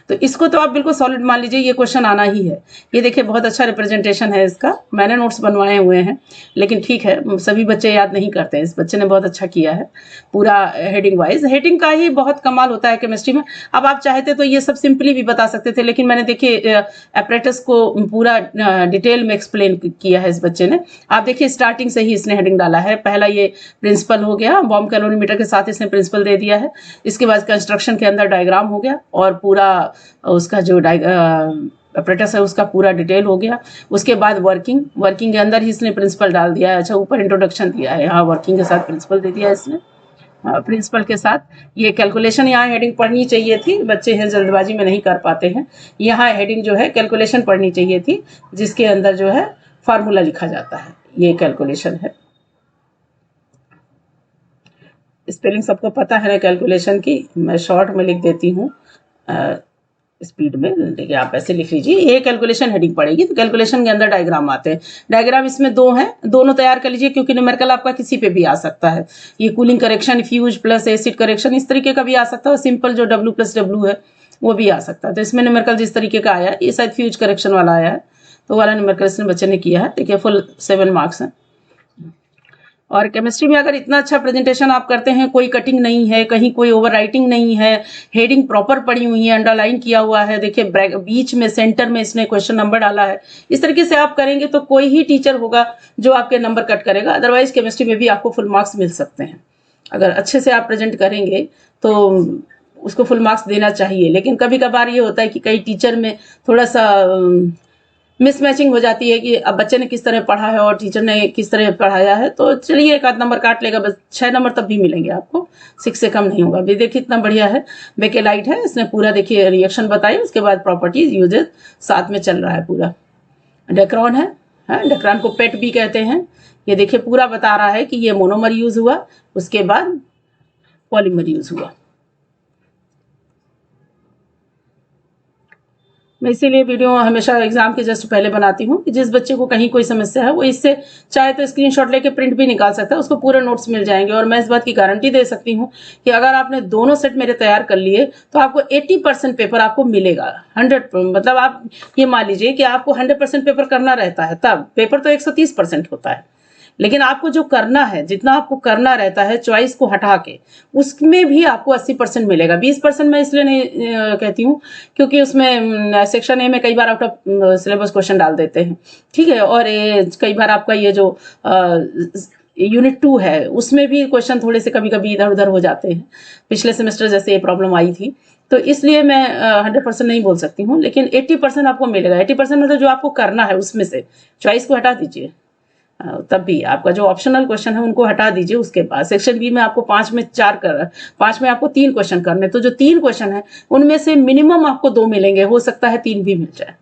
Speaker 1: तो इसको तो आप बिल्कुल सॉलिड मान लीजिए, ये क्वेश्चन आना ही है। ये देखिए बहुत अच्छा रिप्रेजेंटेशन है इसका, मैंने नोट्स बनवाए हुए हैं, लेकिन ठीक है सभी बच्चे याद नहीं करते हैं। इस बच्चे ने बहुत अच्छा किया है, पूरा हेडिंग वाइज। हेडिंग का ही बहुत कमाल होता है केमिस्ट्री में। अब आप चाहते तो ये सब सिंपली भी बता सकते थे, लेकिन मैंने देखिए एपरेटस को पूरा डिटेल में एक्सप्लेन किया है इस बच्चे ने। आप देखिए स्टार्टिंग से ही इसने हेडिंग डाला है। पहला ये प्रिंसिपल हो गया, बॉम्ब कैलोरीमीटर के साथ इसने प्रिंसिपल दे दिया है। इसके बाद कंस्ट्रक्शन के अंदर डायग्राम हो गया, और पूरा उसका जो अपरेटस है उसका पूरा डिटेल हो गया। उसके बाद वर्किंग के अंदर ही इसने प्रिंसिपल डाल दिया है। अच्छा ऊपर इंट्रोडक्शन दिया है, यहाँ वर्किंग के साथ प्रिंसिपल दे दिया है इसने। प्रिंसिपल के साथ ये कैलकुलेशन, यहाँ हेडिंग पढ़नी चाहिए थी, बच्चे हैं जल्दबाजी में नहीं कर पाते हैं। यहाँ हेडिंग जो है कैलकुलेशन पढ़नी चाहिए थी, जिसके अंदर जो है फार्मूला लिखा जाता है। ये कैलकुलेशन है। स्पेलिंग सबको पता है ना कैलकुलेशन की, मैं शॉर्ट में लिख देती हूँ स्पीड में। देखिए आप ऐसे लिख लीजिए, ये कैलकुलेशन हेडिंग पड़ेगी। तो कैलकुलेशन के अंदर डायग्राम आते हैं। डायग्राम इसमें 2 हैं, दोनों तैयार कर लीजिए, क्योंकि न्यूमेरिकल आपका किसी पे भी आ सकता है। ये cooling correction, fuse plus acid correction, इस तरीके का भी आ सकता है। सिंपल जो W+W है वो भी आ सकता है। तो इसमें न्यूमेरिकल जिस तरीके का आया, ये शायद फ्यूज करेक्शन वाला आया है, तो वाला न्यूमेरिकल इसने बच्चे ने किया है। देखिए फुल 7 मार्क्स हैं। और केमिस्ट्री में अगर इतना अच्छा प्रेजेंटेशन आप करते हैं, कोई कटिंग नहीं है, कहीं कोई ओवर राइटिंग नहीं है, हेडिंग प्रॉपर पड़ी हुई है, अंडरलाइन किया हुआ है, देखिए बीच में सेंटर में इसने क्वेश्चन नंबर डाला है, इस तरीके से आप करेंगे तो कोई ही टीचर होगा जो आपके नंबर कट करेगा। अदरवाइज केमिस्ट्री में भी आपको फुल मार्क्स मिल सकते हैं। अगर अच्छे से आप प्रेजेंट करेंगे तो उसको फुल मार्क्स देना चाहिए। लेकिन कभी कभार ये होता है कि कई टीचर में थोड़ा सा मिसमैचिंग हो जाती है कि अब बच्चे ने किस तरह पढ़ा है और टीचर ने किस तरह पढ़ाया है। तो चलिए 1 आध नंबर काट लेगा, बस 6 नंबर तब भी मिलेंगे आपको, 6 से कम नहीं होगा। अभी देखिए इतना बढ़िया है, बेकेलाइट है, इसने पूरा देखिए रिएक्शन बताई, उसके बाद प्रॉपर्टीज यूजेस साथ में चल रहा है पूरा। डेक्रॉन है, डेक्रॉन को पेट भी कहते हैं। ये देखिए पूरा बता रहा है कि ये मोनोमर यूज हुआ, उसके बाद पॉलीमर यूज हुआ। मैं इसीलिए वीडियो हमेशा एग्जाम के जस्ट पहले बनाती हूँ कि जिस बच्चे को कहीं कोई समस्या है वो इससे चाहे तो स्क्रीनशॉट लेके प्रिंट भी निकाल सकता है, उसको पूरे नोट्स मिल जाएंगे। और मैं इस बात की गारंटी दे सकती हूँ कि अगर आपने दोनों सेट मेरे तैयार कर लिए तो आपको 80% पेपर आपको मिलेगा। 100 मतलब आप ये मान लीजिए कि आपको 100% पेपर करना रहता है, तब पेपर तो 130% होता है। लेकिन आपको जो करना है, जितना आपको करना रहता है चॉइस को हटा के, उसमें भी आपको 80% मिलेगा। 20% मैं इसलिए नहीं कहती हूँ क्योंकि उसमें सेक्शन ए में कई बार आउट ऑफ सिलेबस क्वेश्चन डाल देते हैं, ठीक है। और कई बार आपका ये जो यूनिट 2 है उसमें भी क्वेश्चन थोड़े से कभी कभी इधर उधर हो जाते हैं। पिछले सेमेस्टर जैसे ये प्रॉब्लम आई थी, तो इसलिए मैं 100% नहीं बोल सकती हूँ, लेकिन 80% आपको मिलेगा। 80% मतलब जो आपको करना है उसमें से चॉइस को हटा दीजिए, तब भी आपका जो ऑप्शनल क्वेश्चन है उनको हटा दीजिए। उसके बाद सेक्शन बी में आपको 5 में आपको 3 क्वेश्चन करने, तो जो 3 क्वेश्चन है उनमें से मिनिमम आपको 2 मिलेंगे, हो सकता है 3 भी मिल जाए,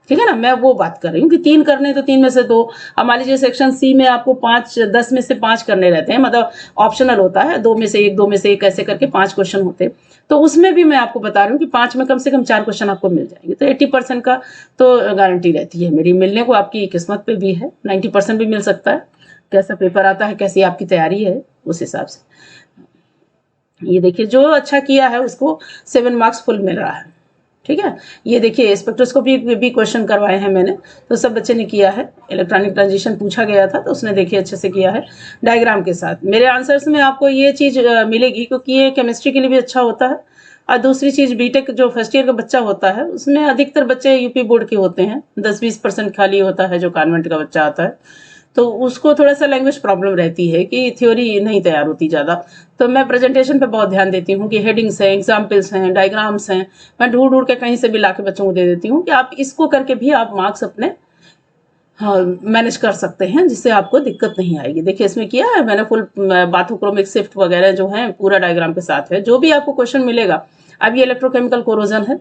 Speaker 1: ठीक है ना। मैं वो बात कर रही हूँ कि 3 करने तो 3 में से 2। अब मान लीजिए सेक्शन सी में आपको 10 में से 5 करने रहते हैं, मतलब ऑप्शनल होता है, 2 में से 1 2 में से 1 ऐसे करके 5 क्वेश्चन होते हैं, तो उसमें भी मैं आपको बता रही हूँ कि 5 में कम से कम 4 क्वेश्चन आपको मिल जाएंगे। तो 80% का तो गारंटी रहती है मेरी मिलने को, आपकी किस्मत पे भी है। 90% भी मिल सकता है, कैसा पेपर आता है, कैसी आपकी तैयारी है, उस हिसाब से। ये देखिए जो अच्छा किया है उसको 7 मार्क्स फुल मिल रहा है, ठीक है। ये देखिए स्पेक्ट्रोस्कोपी भी क्वेश्चन करवाए हैं मैंने, तो सब बच्चे ने किया है। इलेक्ट्रॉनिक ट्रांजिशन पूछा गया था तो उसने देखिए अच्छे से किया है डायग्राम के साथ। मेरे आंसर्स में आपको ये चीज़ मिलेगी क्योंकि ये केमिस्ट्री के लिए भी अच्छा होता है। और दूसरी चीज़ बीटेक जो फर्स्ट ईयर का बच्चा होता है उसमें अधिकतर बच्चे यूपी बोर्ड के होते हैं, 10-20% खाली होता है जो कॉन्वेंट का बच्चा आता है, तो उसको थोड़ा सा लैंग्वेज प्रॉब्लम रहती है कि थ्योरी नहीं तैयार होती ज़्यादा। तो मैं प्रेजेंटेशन पे बहुत ध्यान देती हूँ कि हेडिंग्स हैं, एग्जाम्पल्स हैं, डायग्राम्स हैं, मैं ढूंढ ढूंढ के कहीं से भी ला के बच्चों को दे देती हूँ कि आप इसको करके भी आप मार्क्स अपने मैनेज कर सकते हैं, जिससे आपको दिक्कत नहीं आएगी। देखिए इसमें किया है मैंने फुल बाथोक्रोमिक शिफ्ट वगैरह जो है पूरा डायग्राम के साथ है। जो भी आपको क्वेश्चन मिलेगा, अब ये इलेक्ट्रोकेमिकल कोरोजन है,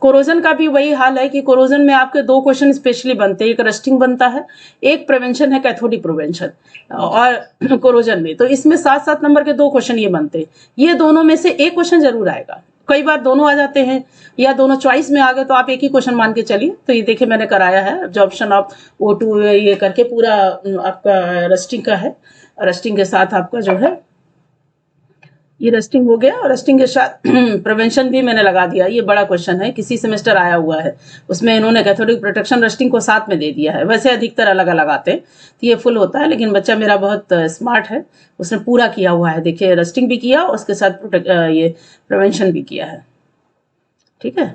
Speaker 1: कोरोजन का भी वही हाल है कि कोरोजन में आपके 2 क्वेश्चन स्पेशली बनते हैं, एक रस्टिंग बनता है, एक प्रिवेंशन है, कैथोडिक प्रिवेंशन और कोरोजन में। तो इसमें 7-7 नंबर के 2 क्वेश्चन ये बनते हैं। ये दोनों में से एक क्वेश्चन जरूर आएगा, कई बार दोनों आ जाते हैं या दोनों चॉइस में आ गए तो आप एक ही क्वेश्चन मान के चलिए। तो ये देखिए मैंने कराया है ऑप्शन ऑफ O2 ये करके पूरा आपका रस्टिंग का है। रस्टिंग के साथ आपका जो है ये रस्टिंग हो गया, और रस्टिंग के साथ प्रिवेंशन भी मैंने लगा दिया। ये बड़ा क्वेश्चन है, किसी सेमेस्टर आया हुआ है, उसमें इन्होंने कैथोडिक प्रोटेक्शन रस्टिंग को साथ में दे दिया है। वैसे अधिकतर अलग अलग आते हैं, तो ये फुल होता है, लेकिन बच्चा मेरा बहुत स्मार्ट है, उसने पूरा किया हुआ है। देखिए रस्टिंग भी किया, उसके साथ ये प्रिवेंशन भी किया है, ठीक है।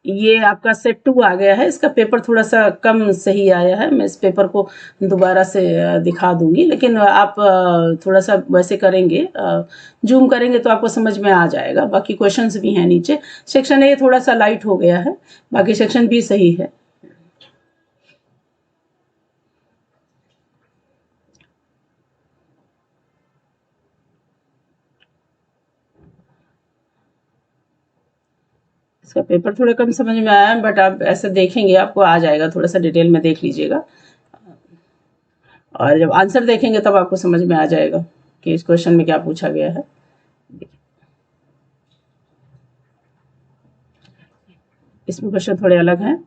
Speaker 1: ये आपका सेट 2 आ गया है, इसका पेपर थोड़ा सा कम सही आया है। मैं इस पेपर को दोबारा से दिखा दूंगी, लेकिन आप थोड़ा सा वैसे करेंगे, जूम करेंगे तो आपको समझ में आ जाएगा। बाकी क्वेश्चंस भी हैं नीचे। सेक्शन ए थोड़ा सा लाइट हो गया है, बाकी सेक्शन बी सही है। इसका पेपर थोड़ा कम समझ में आया, बट आप ऐसे देखेंगे आपको आ जाएगा, थोड़ा सा डिटेल में देख लीजिएगा, और जब आंसर देखेंगे तब आपको समझ में आ जाएगा कि इस क्वेश्चन में क्या पूछा गया है। इसमें क्वेश्चन थोड़े अलग हैं।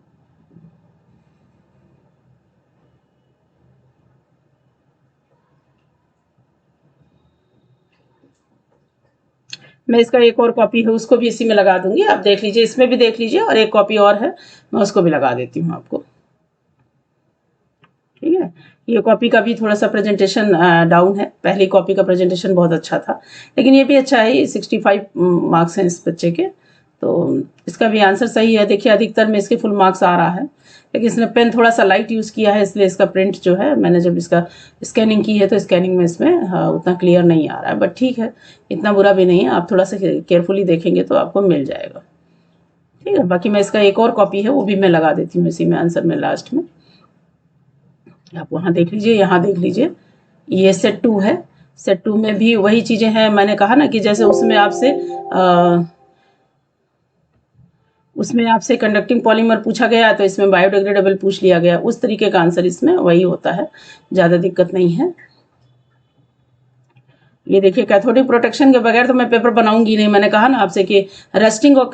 Speaker 1: मैं इसका एक और कॉपी है उसको भी इसी में लगा दूंगी, आप देख लीजिए, इसमें भी देख लीजिए, और एक कॉपी और है मैं उसको भी लगा देती हूँ आपको, ठीक है। ये कॉपी का भी थोड़ा सा प्रेजेंटेशन डाउन है, पहली कॉपी का प्रेजेंटेशन बहुत अच्छा था, लेकिन ये भी अच्छा है। 65 मार्क्स हैं इस बच्चे के, तो इसका भी आंसर सही है। देखिए अधिकतर में इसके फुल मार्क्स आ रहा है, लेकिन इसने पेन थोड़ा सा लाइट यूज़ किया है, इसलिए इसका प्रिंट जो है, मैंने जब इसका स्कैनिंग की है तो स्कैनिंग में इसमें उतना क्लियर नहीं आ रहा है, बट ठीक है, इतना बुरा भी नहीं है। आप थोड़ा सा केयरफुली देखेंगे तो आपको मिल जाएगा, ठीक है। बाकी मैं इसका एक और कॉपी है वो भी मैं लगा देती हूँ इसी में आंसर में लास्ट में, आप वहाँ देख लीजिए, यहाँ देख लीजिए। ये सेट 2 है, सेट 2 में भी वही चीज़ें हैं। मैंने कहा ना कि जैसे उसमें आपसे कंडक्टिंग पॉलीमर पूछा गया तो इसमें बायोडिग्रेडेबल पूछ लिया गया, उस तरीके का आंसर इसमें वही होता है, ज़्यादा दिक्कत नहीं है। ये देखिए कैथोडिक प्रोटेक्शन के बगैर तो मैं पेपर बनाऊंगी नहीं। मैंने कहा ना आपसे कि रस्टिंग और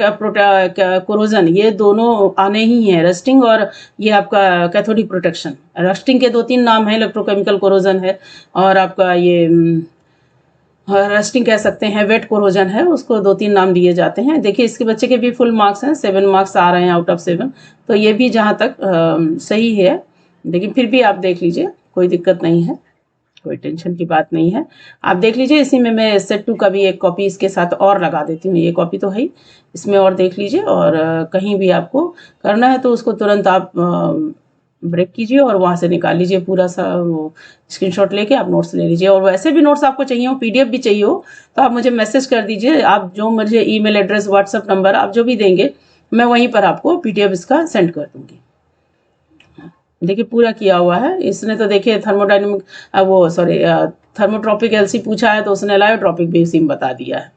Speaker 1: कोरोजन ये दोनों आने ही हैं, रस्टिंग और ये आपका कैथोडिक प्रोटेक्शन। रस्टिंग के 2-3 नाम हैं, इलेक्ट्रोकेमिकल कोरोजन है, और आपका ये रस्टिंग कह सकते हैं, वेट कोरोजन है, उसको 2-3 नाम दिए जाते हैं। देखिए इसके बच्चे के भी फुल मार्क्स हैं, 7 मार्क्स आ रहे हैं आउट ऑफ 7, तो ये भी जहाँ तक सही है। लेकिन फिर भी आप देख लीजिए, कोई दिक्कत नहीं है, कोई टेंशन की बात नहीं है। आप देख लीजिए, इसी में मैं सेट 2 का भी एक कॉपी इसके साथ और लगा देती हूँ। ये कॉपी तो है ही, इसमें और देख लीजिए। और कहीं भी आपको करना है तो उसको तुरंत आप ब्रेक कीजिए और वहाँ से निकाल लीजिए, पूरा सा वो स्क्रीनशॉट लेके आप नोट्स ले लीजिए। और वैसे भी नोट्स आपको चाहिए हो, पीडीएफ भी चाहिए हो, तो आप मुझे मैसेज कर दीजिए। आप जो मुझे ईमेल एड्रेस, व्हाट्सएप नंबर आप जो भी देंगे, मैं वहीं पर आपको पीडीएफ इसका सेंड कर दूँगी। देखिए पूरा किया हुआ है इसने। तो देखिए थर्मोडायनेमिक वो सॉरी थर्मोट्रॉपिक एलसी पूछा है तो उसने लायोट्रॉपिक भी इसी में बता दिया है।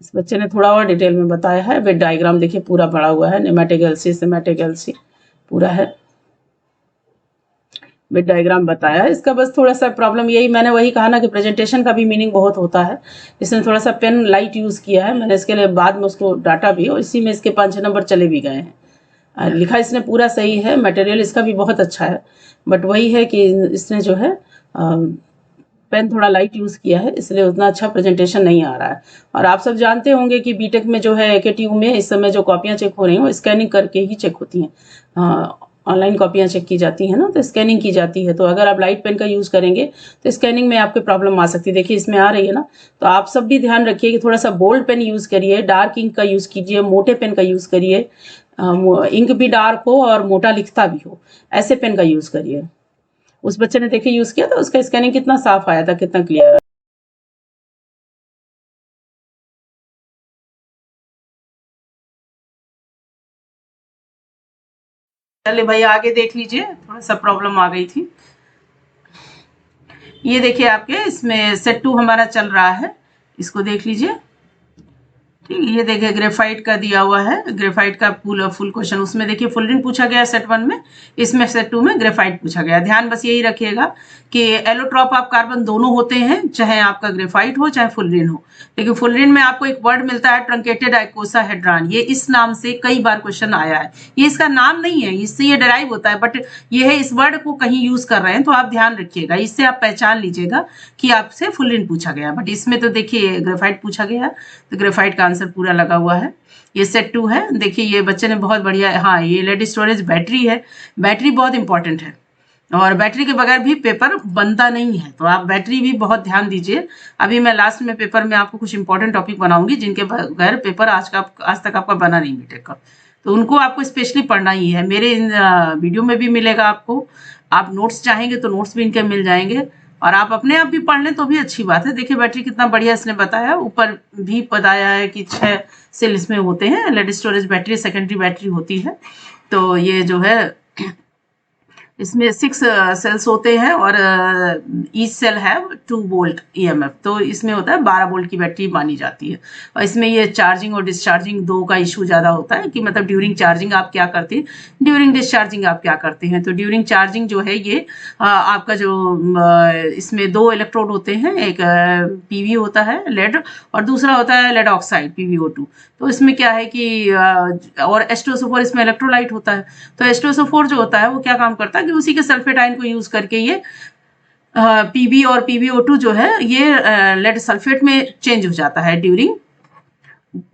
Speaker 1: इस बच्चे ने थोड़ा और डिटेल में बताया है। विद डायग्राम देखिए पूरा पड़ा हुआ है, न्यूमेटिक एलसी, सिमेटिक एलसी पूरा है, विद डायग्राम बताया है। इसका बस थोड़ा सा प्रॉब्लम यही, मैंने वही कहा ना कि प्रेजेंटेशन का भी मीनिंग बहुत होता है। इसने थोड़ा सा पेन लाइट यूज़ किया है, मैंने इसके लिए बाद में उसको डाटा भी, और इसी में इसके 5-6 नंबर चले भी गए हैं। लिखा इसने पूरा सही है, मटेरियल इसका भी बहुत अच्छा है, बट वही है कि इसने जो है पेन थोड़ा लाइट यूज़ किया है, इसलिए उतना अच्छा प्रेजेंटेशन नहीं आ रहा है। और आप सब जानते होंगे कि बीटेक में जो है एकेटीयू में इस समय जो कॉपियाँ चेक हो रही हैं वो स्कैनिंग करके ही चेक होती हैं। ऑनलाइन कॉपियाँ चेक की जाती हैं ना, तो स्कैनिंग की जाती है। तो अगर आप लाइट पेन का यूज़ करेंगे तो स्कैनिंग में आपको प्रॉब्लम आ सकती है। देखिए इसमें आ रही है ना, तो आप सब भी ध्यान रखिए कि थोड़ा सा बोल्ड पेन यूज़ करिए, डार्क इंक का यूज़ कीजिए, मोटे पेन का यूज़ करिए, इंक भी डार्क हो और मोटा लिखता भी हो, ऐसे पेन का यूज़ करिए। उस बच्चे ने देखिए यूज़ किया था, उसका स्कैनिंग कितना साफ आया था, कितना क्लियर। चलिए भाई आगे देख लीजिए, थोड़ा सा प्रॉब्लम आ गई थी। ये देखिए आपके इसमें सेट 2 हमारा चल रहा है, इसको देख लीजिए। ठीक है, ये देखिए ग्रेफाइट का दिया हुआ है, ग्रेफाइट का फुल क्वेश्चन। उसमें देखिए फुलरिन पूछा गया सेट 1 में, इसमें सेट 2 में ग्रेफाइट पूछा गया। ध्यान बस यही रखिएगा कि एलोट्रॉप ऑफ कार्बन दोनों होते हैं, चाहे आपका ग्रेफाइट हो चाहे फुलरिन हो। लेकिन फुलरिन में आपको एक वर्ड मिलता है ट्रंकेटेड आइकोसाहेड्रान, ये इस नाम से कई बार क्वेश्चन आया है। ये इसका नाम नहीं है, इससे ये डिराइव होता है, बट ये है इस वर्ड को कहीं यूज कर रहे हैं, तो आप ध्यान रखिएगा, इससे आप पहचान लीजिएगा कि आपसे फुलरिन पूछा गया। बट इसमें तो देखिए ग्रेफाइट पूछा गया, तो ग्रेफाइट का आंसर पूरा लगा हुआ है। ये सेट 2 है। देखिए ये बच्चे ने बहुत बढ़िया, हाँ ये लेड स्टोरेज बैटरी है, बैटरी बहुत इंपॉर्टेंट है, और बैटरी के बगैर भी पेपर बनता नहीं है, तो आप बैटरी भी बहुत ध्यान दीजिए। अभी मैं लास्ट में पेपर में आपको कुछ इंपॉर्टेंट टॉपिक बनाऊंगी जिनके बगैर पेपर आज तक आपका बना नहीं बीटेक का, तो उनको आपको स्पेशली पढ़ना ही है। मेरे इन वीडियो में भी मिलेगा आपको, आप नोट्स चाहेंगे तो नोट्स भी इनके मिल जाएंगे, और आप अपने आप भी पढ़ लें तो भी अच्छी बात है। देखिए बैटरी कितना बढ़िया इसने बताया, ऊपर भी बताया है कि 6 सेल इसमें होते हैं। Lead storage battery secondary battery होती है, तो ये जो है इसमें 6 सेल्स होते हैं, और ईच सेल है 2 वोल्ट ईएमएफ, तो इसमें होता है 12 वोल्ट की बैटरी मानी जाती है। और इसमें ये चार्जिंग और डिस्चार्जिंग दो का इशू ज़्यादा होता है कि मतलब ड्यूरिंग चार्जिंग आप क्या करते हैं, ड्यूरिंग डिस्चार्जिंग आप क्या करते हैं। तो ड्यूरिंग चार्जिंग जो है ये आपका जो इसमें 2 इलेक्ट्रोड होते हैं, एक पीवी होता है लेड, और दूसरा होता है लेड ऑक्साइड PbO2। तो इसमें क्या है कि और H2SO4 इसमें इलेक्ट्रोलाइट होता है। तो H2SO4 जो होता है वो क्या काम करता है कि उसी के सल्फेट आयन को यूज करके ये PB और PbO2 जो है ये लेड सल्फेट में चेंज हो जाता है ड्यूरिंग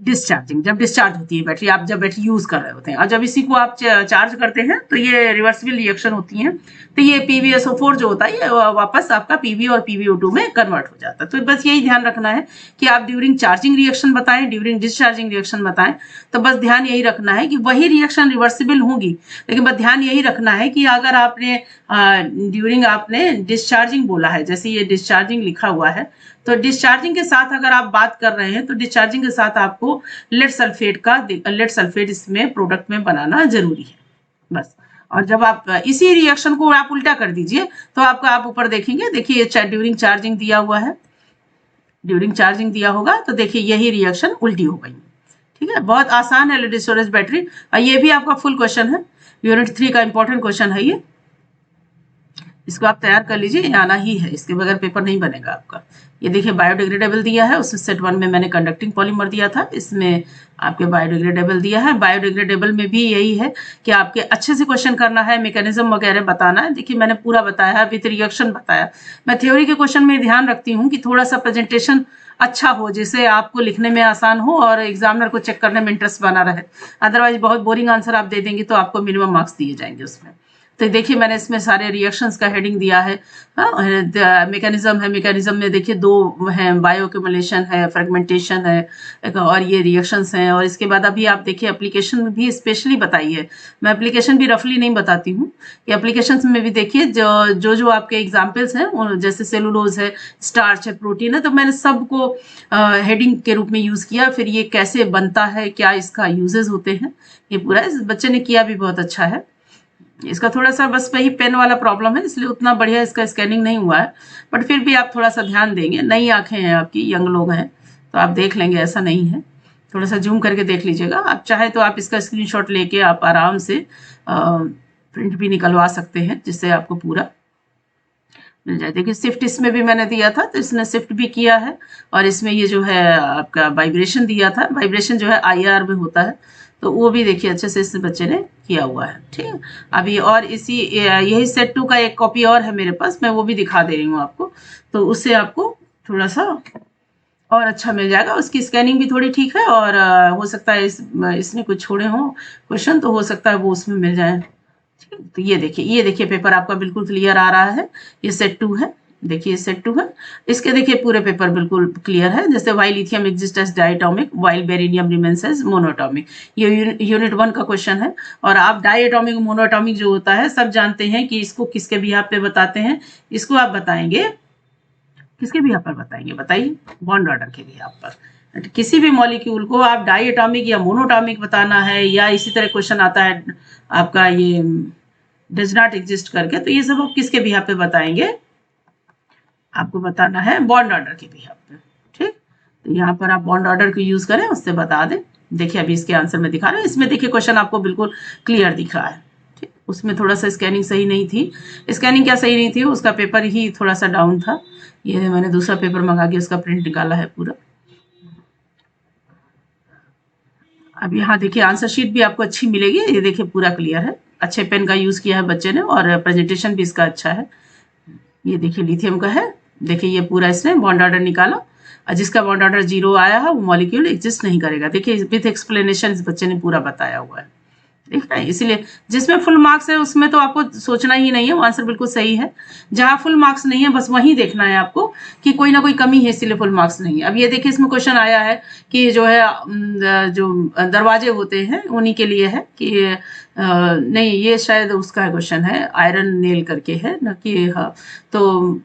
Speaker 1: डिस्चार्जिंग, जब डिस्चार्ज होती है बैटरी, आप जब बैटरी यूज कर रहे होते हैं, और जब इसी को आप चार्ज करते हैं तो ये रिवर्सिबल रिएक्शन होती है, तो ये PbSO4 जो होता है ये वापस आपका PB और PbO2 में कन्वर्ट हो जाता है। तो बस यही ध्यान रखना है कि आप ड्यूरिंग चार्जिंग रिएक्शन बताएं, ड्यूरिंग डिस्चार्जिंग रिएक्शन बताएं, तो बस ध्यान यही रखना है कि वही रिएक्शन रिवर्सिबल होगी, लेकिन बस ध्यान यही रखना है कि अगर आपने ड्यूरिंग आपने डिस्चार्जिंग बोला है, जैसे ये डिस्चार्जिंग लिखा हुआ है, तो डिस्चार्जिंग के साथ अगर आप बात कर रहे हैं तो डिस्चार्जिंग के साथ आपको लेड सल्फेट इसमें प्रोडक्ट में बनाना जरूरी है बस। और जब आप इसी रिएक्शन को आप उल्टा कर दीजिए तो आप ऊपर देखेंगे, देखिए ड्यूरिंग चार्जिंग दिया हुआ है, ड्यूरिंग चार्जिंग दिया होगा, तो देखिए यही रिएक्शन उल्टी हो गई। ठीक है, बहुत आसान है लेड स्टोरेज बैटरी, और ये भी आपका फुल क्वेश्चन है, यूनिट 3 का इंपॉर्टेंट क्वेश्चन है ये, इसको आप तैयार कर लीजिए, ये आना ही है, इसके बगैर पेपर नहीं बनेगा आपका। ये देखिए बायोडिग्रेडेबल दिया है, उसमें सेट 1 में मैंने कंडक्टिंग पॉलीमर दिया था, इसमें आपके बायोडिग्रेडेबल दिया है। बायोडिग्रेडेबल में भी यही है कि आपके अच्छे से क्वेश्चन करना है, मैकेनिज्म वगैरह बताना है। देखिए मैंने पूरा बताया है, विथ रिएक्शन बताया। मैं थ्योरी के क्वेश्चन में ध्यान रखती हूँ कि थोड़ा सा प्रेजेंटेशन अच्छा हो, जिससे आपको लिखने में आसान हो और एग्जामिनर को चेक करने में इंटरेस्ट बना रहे। अदरवाइज बहुत बोरिंग आंसर आप दे देंगे तो आपको मिनिमम मार्क्स दिए जाएंगे उसमें। तो देखिए मैंने इसमें सारे रिएक्शंस का हेडिंग दिया है। मैकेनिज्म है, मैकेनिज्म में देखिए दो हैं, बायोअक्यूमुलेशन है, फ्रेगमेंटेशन है, और ये रिएक्शंस हैं। और इसके बाद अभी आप देखिए एप्लीकेशन भी स्पेशली बताई है। मैं एप्लीकेशन भी रफली नहीं बताती हूँ, कि एप्लीकेशन में भी देखिए जो आपके एग्जाम्पल्स हैं, जैसे सेलुलोज है, स्टार्च है, प्रोटीन है, तो मैंने सबको हेडिंग के रूप में यूज किया। फिर ये कैसे बनता है, क्या इसका यूजेस होते हैं, ये पूरा इस बच्चे ने किया भी बहुत अच्छा है। इसका थोड़ा सा बस वही पेन वाला प्रॉब्लम है, इसलिए उतना बढ़िया इसका स्कैनिंग नहीं हुआ है, बट फिर भी आप थोड़ा सा ध्यान देंगे। नई आंखें हैं आपकी, यंग लोग हैं, तो आप देख लेंगे, ऐसा नहीं है। थोड़ा सा जूम करके देख लीजिएगा। आप चाहे तो आप इसका स्क्रीनशॉट लेके आप आराम से प्रिंट भी निकलवा सकते हैं, जिससे आपको पूरा मिल जाए। देखिए शिफ्ट इसमें भी मैंने दिया था, तो इसने शिफ्ट भी किया है। और इसमें ये जो है आपका वाइब्रेशन दिया था, वाइब्रेशन जो है IR में होता है, तो वो भी देखिए अच्छे से इस बच्चे ने किया हुआ है। ठीक है, अभी और यही सेट 2 का एक कॉपी और है मेरे पास, मैं वो भी दिखा दे रही हूँ आपको, तो उससे आपको थोड़ा सा और अच्छा मिल जाएगा। उसकी स्कैनिंग भी थोड़ी ठीक है, और हो सकता है इसने कुछ छोड़े हों क्वेश्चन, तो हो सकता है वो उसमें मिल जाए। तो ये देखिए पेपर आपका बिल्कुल क्लियर आ रहा है। ये सेट 2 है, देखिए सेट 2 है। इसके देखिए पूरे पेपर बिल्कुल क्लियर है। जैसे while lithium exist as diatomic, while beryllium remains as monatomic, ये यूनिट 1 का क्वेश्चन है। और आप डायटोमिक मोनोटॉमिक जो होता है सब जानते हैं कि इसको किसके बिहाफ पे बताते हैं। इसको आप बताएंगे किसके बिहाफ पर बताएंगे, बताइए, बॉन्ड ऑर्डर के बिहाफ पर। किसी भी मॉलिक्यूल को आप डायटोमिक या मोनोटॉमिक बताना है, या इसी तरह क्वेश्चन आता है आपका ये डज नॉट एग्जिस्ट करके, तो ये सब आप किसके बिहाफ पे बताएंगे, आपको बताना है बॉन्ड ऑर्डर के बिहाफ पे। ठीक, तो यहाँ पर आप बॉन्ड ऑर्डर को यूज करें, उससे बता दें। देखिए अभी इसके आंसर में दिखा रहे हैं, इसमें देखिए क्वेश्चन आपको बिल्कुल क्लियर दिख रहा है। ठीक, उसमें थोड़ा सा स्कैनिंग सही नहीं थी। स्कैनिंग क्या सही नहीं थी, उसका पेपर ही थोड़ा सा डाउन था। ये मैंने दूसरा पेपर मंगा के उसका प्रिंट निकाला है पूरा। अब यहाँ देखिए आंसर शीट भी आपको अच्छी मिलेगी। ये देखिए पूरा क्लियर है, अच्छे पेन का यूज किया है बच्चे ने, और प्रेजेंटेशन भी इसका अच्छा है। ये देखिए लिथियम का है, देखिए ये पूरा इसने बॉन्ड ऑर्डर निकाला, और जिसका बॉन्ड ऑर्डर 0 आया है वो मॉलिक्यूल एग्जिस्ट नहीं करेगा। देखिए विथ एक्सप्लेनेशन इस बच्चे ने पूरा बताया हुआ है, ठीक है। इसलिए जिसमें फुल मार्क्स है उसमें तो आपको सोचना ही नहीं है, वो आंसर बिल्कुल सही है। जहां फुल मार्क्स नहीं है बस वहीं देखना है आपको कि कोई ना कोई कमी है, इसलिए फुल मार्क्स नहीं है। अब ये देखिए इसमें क्वेश्चन आया है कि जो है जो दरवाजे होते हैं उन्हीं के लिए है कि नहीं, ये शायद उसका क्वेश्चन है, आयरन नेल करके है ना कि, हाँ तो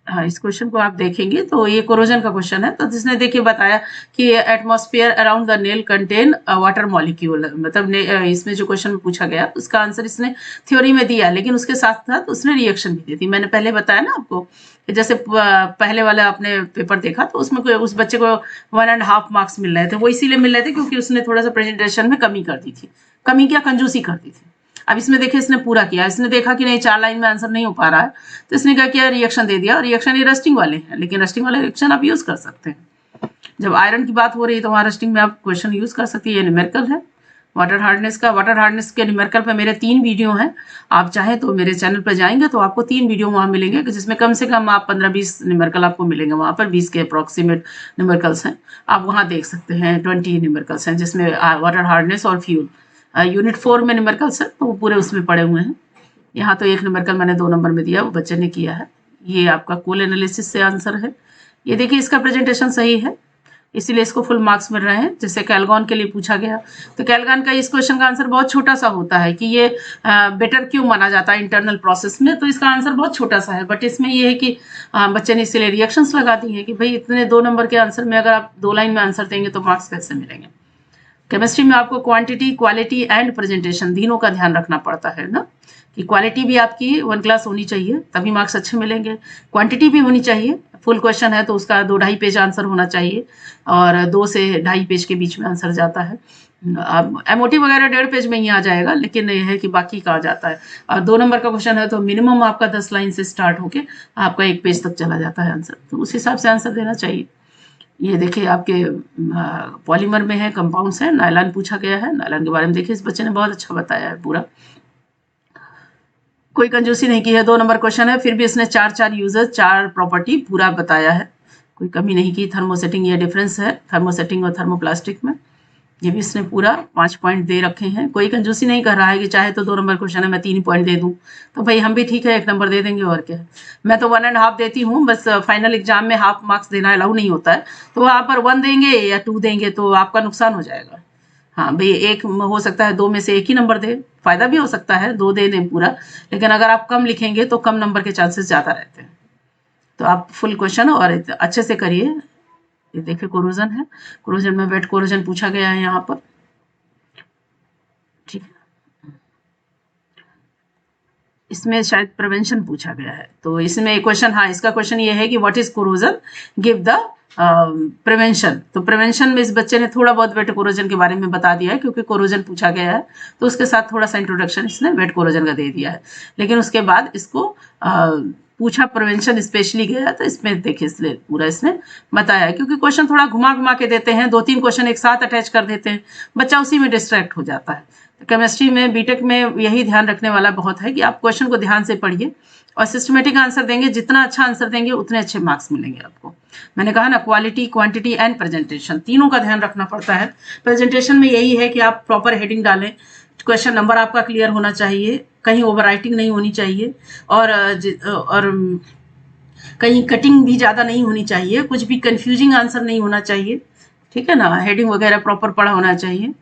Speaker 1: हाँ, इस क्वेश्चन को आप देखेंगे तो ये कोरोजन का क्वेश्चन है। तो जिसने देखिए बताया कि atmosphere around the nail contain water molecule, मतलब इसमें जो क्वेश्चन पूछा गया उसका आंसर इसने थ्योरी में दिया, लेकिन उसके साथ साथ उसने रिएक्शन भी दी थी। मैंने पहले बताया ना आपको, जैसे पहले वाला आपने पेपर देखा तो उसमें उस बच्चे को 1.5 मार्क्स मिल रहे थे। वो इसीलिए मिल रहे थे क्योंकि उसने थोड़ा सा प्रेजेंटेशन में कमी कर दी थी, कमी क्या कंजूसी कर दी थी। अब इसमें देखिए इसने पूरा किया, इसने देखा कि नहीं 4 लाइन में आंसर नहीं हो पा रहा है, तो इसने क्या किया, रिएक्शन दे दिया। रिएक्शन ये रस्टिंग वाले हैं, लेकिन रस्टिंग वाले रिएक्शन आप यूज कर सकते हैं। जब आयरन की बात हो रही है तो वहां रस्टिंग में आप क्वेश्चन यूज कर सकते हैं। ये न्यूमेरिकल है वाटर हार्डनेस का। वाटर हार्डनेस के न्यूमेरिकल पे मेरे 3 वीडियो हैं, आप चाहें तो मेरे चैनल पर जाएंगे तो आपको 3 वीडियो वहां मिलेंगे, जिसमें कम से कम आप 15-20 न्यूमेरिकल आपको मिलेंगे। वहां पर 20 के अप्रोक्सीमेट न्यूमेरिकल्स हैं, आप वहां देख सकते हैं। 20 न्यूमेरिकल्स हैं जिसमें वाटर हार्डनेस और फ्यूल। यूनिट 4 में न्यूमेरिकल्स है तो वो पूरे उसमें पड़े हुए हैं। यहाँ तो एक न्यूमेरिकल मैंने 2 नंबर में दिया, वो बच्चे ने किया है। ये आपका कोल एनालिसिस से आंसर है। ये देखिए इसका प्रेजेंटेशन सही है, इसीलिए इसको फुल मार्क्स मिल रहे हैं। जैसे कैलगॉन के लिए पूछा गया, तो कैलगॉन का इस क्वेश्चन का आंसर बहुत छोटा सा होता है कि ये बेटर क्यों माना जाता है इंटरनल प्रोसेस में, तो इसका आंसर बहुत छोटा सा है। बट इसमें ये है कि बच्चे ने इसलिए रिएक्शंस लगा दी हैं कि भाई इतने 2 नंबर के आंसर में अगर आप 2 लाइन में आंसर देंगे तो मार्क्स कैसे मिलेंगे। केमिस्ट्री में आपको क्वांटिटी, क्वालिटी एंड प्रेजेंटेशन तीनों का ध्यान रखना पड़ता है ना, कि क्वालिटी भी आपकी 1 क्लास होनी चाहिए तभी मार्क्स अच्छे मिलेंगे, क्वांटिटी भी होनी चाहिए। फुल क्वेश्चन है तो उसका 2-2.5 पेज आंसर होना चाहिए, और 2 से 2.5 पेज के बीच में आंसर जाता है। अब एमओटी वगैरह 1.5 पेज में ही आ जाएगा, लेकिन ये है कि बाकी का आ जाता है। और 2 नंबर का क्वेश्चन है तो मिनिमम आपका 10 लाइन से स्टार्ट होके आपका 1 पेज तक चला जाता है आंसर, तो उस हिसाब से आंसर देना चाहिए। ये देखिए आपके पॉलीमर में है, कंपाउंड्स है, नायलॉन पूछा गया है। नायलॉन के बारे में देखिए इस बच्चे ने बहुत अच्छा बताया है, पूरा कोई कंजूसी नहीं की है। 2 नंबर क्वेश्चन है, फिर भी इसने 4 यूजर्स 4 प्रॉपर्टी पूरा बताया है, कोई कमी नहीं की। थर्मोसेटिंग, ये डिफरेंस है थर्मोसेटिंग और थर्मोप्लास्टिक में। ये भी इसने पूरा 5 पॉइंट दे रखे हैं। कोई कंजूसी नहीं कर रहा है कि चाहे तो 2 नंबर क्वेश्चन है मैं 3 पॉइंट दे दूं, तो भाई हम भी ठीक है 1 नंबर दे देंगे और क्या है। मैं तो 1.5 देती हूँ, बस फाइनल एग्जाम में हाफ मार्क्स देना अलाउ नहीं होता है, तो वहाँ पर 1 देंगे या 2 देंगे तो आपका नुकसान हो जाएगा। हाँ भाई, एक हो सकता है 2 में से 1 ही नंबर दे, फायदा भी हो सकता है 2 दे दें पूरा, लेकिन अगर आप कम लिखेंगे तो कम नंबर के चांसेस ज्यादा रहते हैं। तो आप फुल क्वेश्चन और अच्छे से करिए। ये देखिए कोरोजन है, कोरोजन में वेट कोरोजन पूछा गया है यहाँ पर, ठीक है। इसमें शायद प्रिवेंशन पूछा गया है, तो इसमें क्वेश्चन, हाँ इसका क्वेश्चन ये है कि what is corrosion, give the prevention. तो प्रिवेंशन में इस बच्चे ने थोड़ा बहुत वेट कोरोजन के बारे में बता दिया है, क्योंकि कोरोजन पूछा गया है तो उसके साथ थोड़ा सा इंट्रोडक्शन इसने वेट कोरोजन का दे दिया है। लेकिन उसके बाद इसको पूछा प्रिवेंशन स्पेशली गया, तो इसमें देखिए इसलिए पूरा इसने बताया है, क्योंकि क्वेश्चन थोड़ा घुमा घुमा के देते हैं, 2-3 क्वेश्चन एक साथ अटैच कर देते हैं, बच्चा उसी में डिस्ट्रैक्ट हो जाता है। तो केमिस्ट्री में बीटेक में यही ध्यान रखने वाला बहुत है कि आप क्वेश्चन को ध्यान से पढ़िए और सिस्टमेटिक आंसर देंगे। जितना अच्छा आंसर देंगे उतने अच्छे मार्क्स मिलेंगे आपको। मैंने कहा ना, क्वालिटी, क्वांटिटी एंड प्रेजेंटेशन, तीनों का ध्यान रखना पड़ता है। प्रेजेंटेशन में यही है कि आप प्रॉपर हेडिंग डालें, क्वेश्चन नंबर आपका क्लियर होना चाहिए, कहीं ओवर राइटिंग नहीं होनी चाहिए, और कहीं कटिंग भी ज़्यादा नहीं होनी चाहिए, कुछ भी कंफ्यूजिंग आंसर नहीं होना चाहिए, ठीक है ना। हेडिंग वगैरह प्रॉपर पढ़ा होना चाहिए।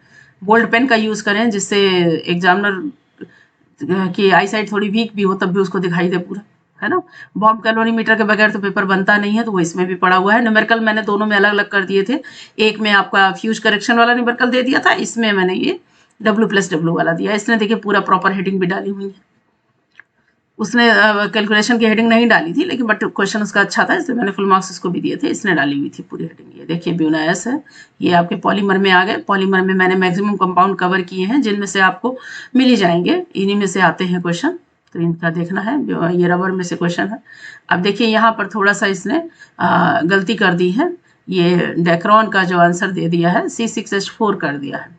Speaker 1: बोल्ड पेन का यूज़ करें जिससे एग्जामिनर की आई साइट थोड़ी वीक भी हो तब भी उसको दिखाई दे पूरा, है ना। बॉम्ब कैलोरीमीटर के बगैर तो पेपर बनता नहीं है, तो वो इसमें भी पड़ा हुआ है। न्यूमेरिकल मैंने दोनों में अलग अलग कर दिए थे, एक में आपका फ्यूज करेक्शन वाला न्यूमेरिकल दे दिया था, इसमें मैंने ये W+W वाला दिया। इसने देखिए पूरा प्रॉपर हेडिंग भी डाली हुई है। उसने कैलकुलेशन की हेडिंग नहीं डाली थी, लेकिन बट क्वेश्चन उसका अच्छा था, इसलिए मैंने फुल मार्क्स उसको भी दिए थे। इसने डाली हुई थी पूरी हेडिंग। ये देखिए ब्यूनायस है, ये आपके पॉलीमर में आ गए। पॉलीमर में मैंने मैक्सिमम कंपाउंड कवर किए हैं, जिनमें से आपको मिल ही जाएंगे, इन्हीं में से आते हैं क्वेश्चन, तो इनका देखना है। ये रबर में से क्वेश्चन है। अब देखिए यहाँ पर थोड़ा सा इसने गलती कर दी है, ये डेक्रॉन का जो आंसर दे दिया है C6H4 कर दिया है,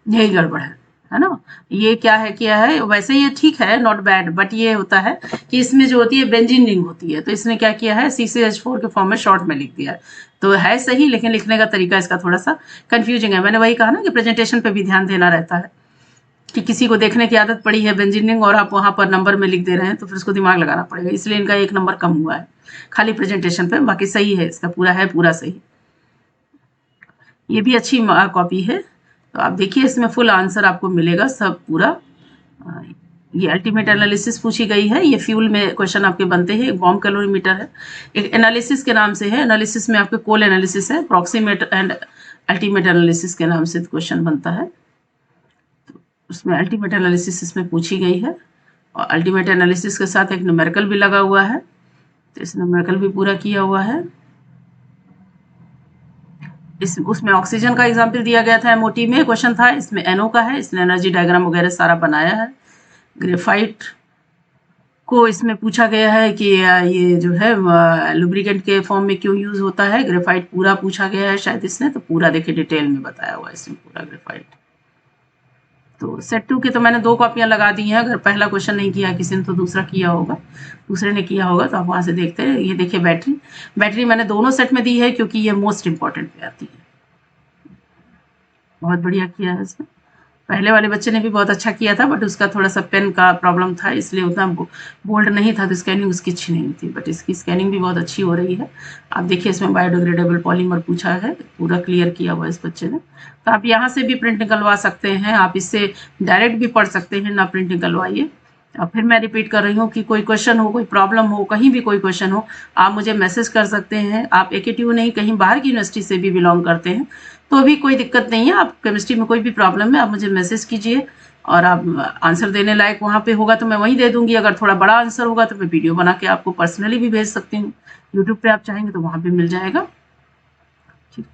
Speaker 1: यही गड़बड़ है ना। ये क्या है, वैसे ये ठीक है, नॉट बैड, बट ये होता है कि इसमें जो होती है बेंजीन रिंग होती है, तो इसने क्या किया है, C6H4 के फॉर्म में शॉर्ट में लिख दिया है। तो है सही, लेकिन लिखने का तरीका इसका थोड़ा सा कंफ्यूजिंग है। मैंने वही कहा ना कि प्रेजेंटेशन पे भी ध्यान देना रहता है, कि किसी को देखने की आदत पड़ी है बेंजीन रिंग और आप वहां पर नंबर में लिख दे रहे हैं, तो फिर उसको दिमाग लगाना पड़ेगा, इसलिए इनका 1 नंबर कम हुआ है खाली प्रेजेंटेशन पे। बाकी सही है, इसका पूरा सही। ये भी अच्छी कॉपी है, तो आप देखिए इसमें फुल आंसर आपको मिलेगा सब पूरा। ये अल्टीमेट एनालिसिस पूछी गई है, ये फ्यूल में क्वेश्चन आपके बनते हैं। एक बॉम्ब कैलोरीमीटर है, एक एनालिसिस के नाम से है, एनालिसिस में आपके कोल एनालिसिस है, प्रॉक्सीमेट एंड अल्टीमेट एनालिसिस के नाम से क्वेश्चन बनता है। तो उसमें अल्टीमेट एनालिसिस इसमें पूछी गई है, और अल्टीमेट एनालिसिस के साथ एक न्यूमेरिकल भी लगा हुआ है, तो इस न्यूमेरिकल भी पूरा किया हुआ है। उसमें ऑक्सीजन का एग्जाम्पल दिया गया था, MOT में क्वेश्चन था, इसमें NO का है, इसने एनर्जी डायग्राम वगैरह सारा बनाया है। ग्रेफाइट को इसमें पूछा गया है कि ये जो है लुब्रिकेंट के फॉर्म में क्यों यूज होता है, ग्रेफाइट पूरा पूछा गया है शायद इसने, तो पूरा देखिए डिटेल में बताया हुआ है इसमें पूरा ग्रेफाइट। तो सेट 2 की तो मैंने 2 कॉपियां लगा दी हैं, अगर पहला क्वेश्चन नहीं किया किसी ने तो दूसरा किया होगा, दूसरे ने किया होगा, तो आप वहां से देखते हैं। ये देखिए बैटरी मैंने दोनों सेट में दी है, क्योंकि ये मोस्ट इंपॉर्टेंट पे आती है। बहुत बढ़िया किया है इसमें। पहले वाले बच्चे ने भी बहुत अच्छा किया था, बट उसका थोड़ा सा पेन का प्रॉब्लम था, इसलिए उतना बोल्ड नहीं था, तो स्कैनिंग उसकी अच्छी नहीं थी, बट इसकी स्कैनिंग भी बहुत अच्छी हो रही है। आप देखिए इसमें बायोडिग्रेडेबल पॉलीमर पूछा है, पूरा क्लियर किया हुआ इस बच्चे ने। तो आप यहाँ से भी प्रिंट निकलवा सकते हैं, आप इससे डायरेक्ट भी पढ़ सकते हैं, ना प्रिंट निकलवाइए। और फिर मैं रिपीट कर रही हूँ कि कोई क्वेश्चन हो, कोई प्रॉब्लम हो, कहीं भी कोई क्वेश्चन हो, आप मुझे मैसेज कर सकते हैं। आप AKTU नहीं, कहीं बाहर की यूनिवर्सिटी से भी बिलोंग करते हैं तो भी कोई दिक्कत नहीं है। आप केमिस्ट्री में कोई भी प्रॉब्लम है, आप मुझे मैसेज कीजिए, और आप आंसर देने लायक वहाँ पे होगा तो मैं वहीं दे दूंगी। अगर थोड़ा बड़ा आंसर होगा तो मैं वीडियो बना के आपको पर्सनली भी भेज सकती हूँ, यूट्यूब पे आप चाहेंगे तो वहाँ पे मिल जाएगा। ठीक,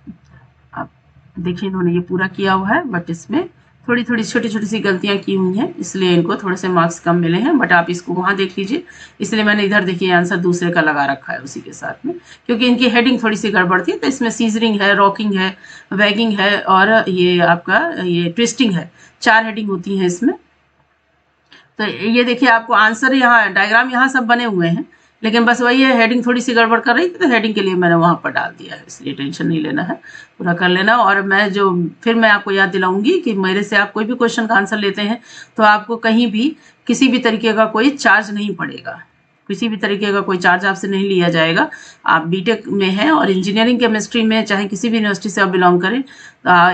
Speaker 1: आप देखिए इन्होंने ये पूरा किया हुआ है, बट इसमें थोड़ी छोटी सी गलतियां की हुई हैं, इसलिए इनको थोड़े से मार्क्स कम मिले हैं। बट आप इसको वहां देख लीजिए, इसलिए मैंने इधर देखिए आंसर दूसरे का लगा रखा है उसी के साथ में, क्योंकि इनकी हेडिंग थोड़ी सी गड़बड़ थी। तो इसमें सीजरिंग है, रॉकिंग है, वैगिंग है, और ये आपका ये ट्विस्टिंग है, 4 हेडिंग होती हैं इसमें। तो ये देखिए आपको आंसर यहाँ डायग्राम यहाँ सब बने हुए हैं, लेकिन बस वही है, हेडिंग थोड़ी सी गड़बड़ कर रही थी तो हेडिंग के लिए मैंने वहाँ पर डाल दिया है, इसलिए टेंशन नहीं लेना है, पूरा कर लेना। और फिर मैं आपको याद दिलाऊंगी कि मेरे से आप कोई भी क्वेश्चन का आंसर लेते हैं तो आपको कहीं भी किसी भी तरीके का कोई चार्ज नहीं पड़ेगा, किसी भी तरीके का कोई चार्ज आपसे नहीं लिया जाएगा। आप बीटेक में हैं और इंजीनियरिंग केमिस्ट्री में चाहे किसी भी यूनिवर्सिटी से आप बिलोंग करें,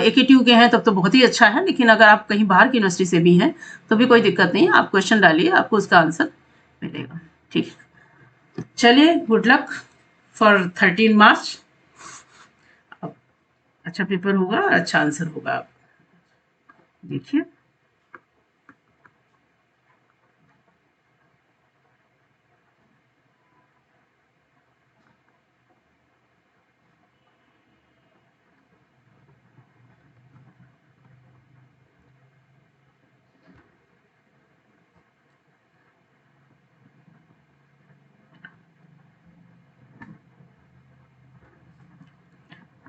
Speaker 1: AKTU के हैं तब तो बहुत ही अच्छा है, लेकिन अगर आप कहीं बाहर की यूनिवर्सिटी से भी हैं तो भी कोई दिक्कत नहीं है, आप क्वेश्चन डालिए, आपको उसका आंसर मिलेगा। ठीक है, चलिए, गुड लक फॉर 13 मार्च। अच्छा पेपर होगा, अच्छा आंसर होगा, आप देखिए।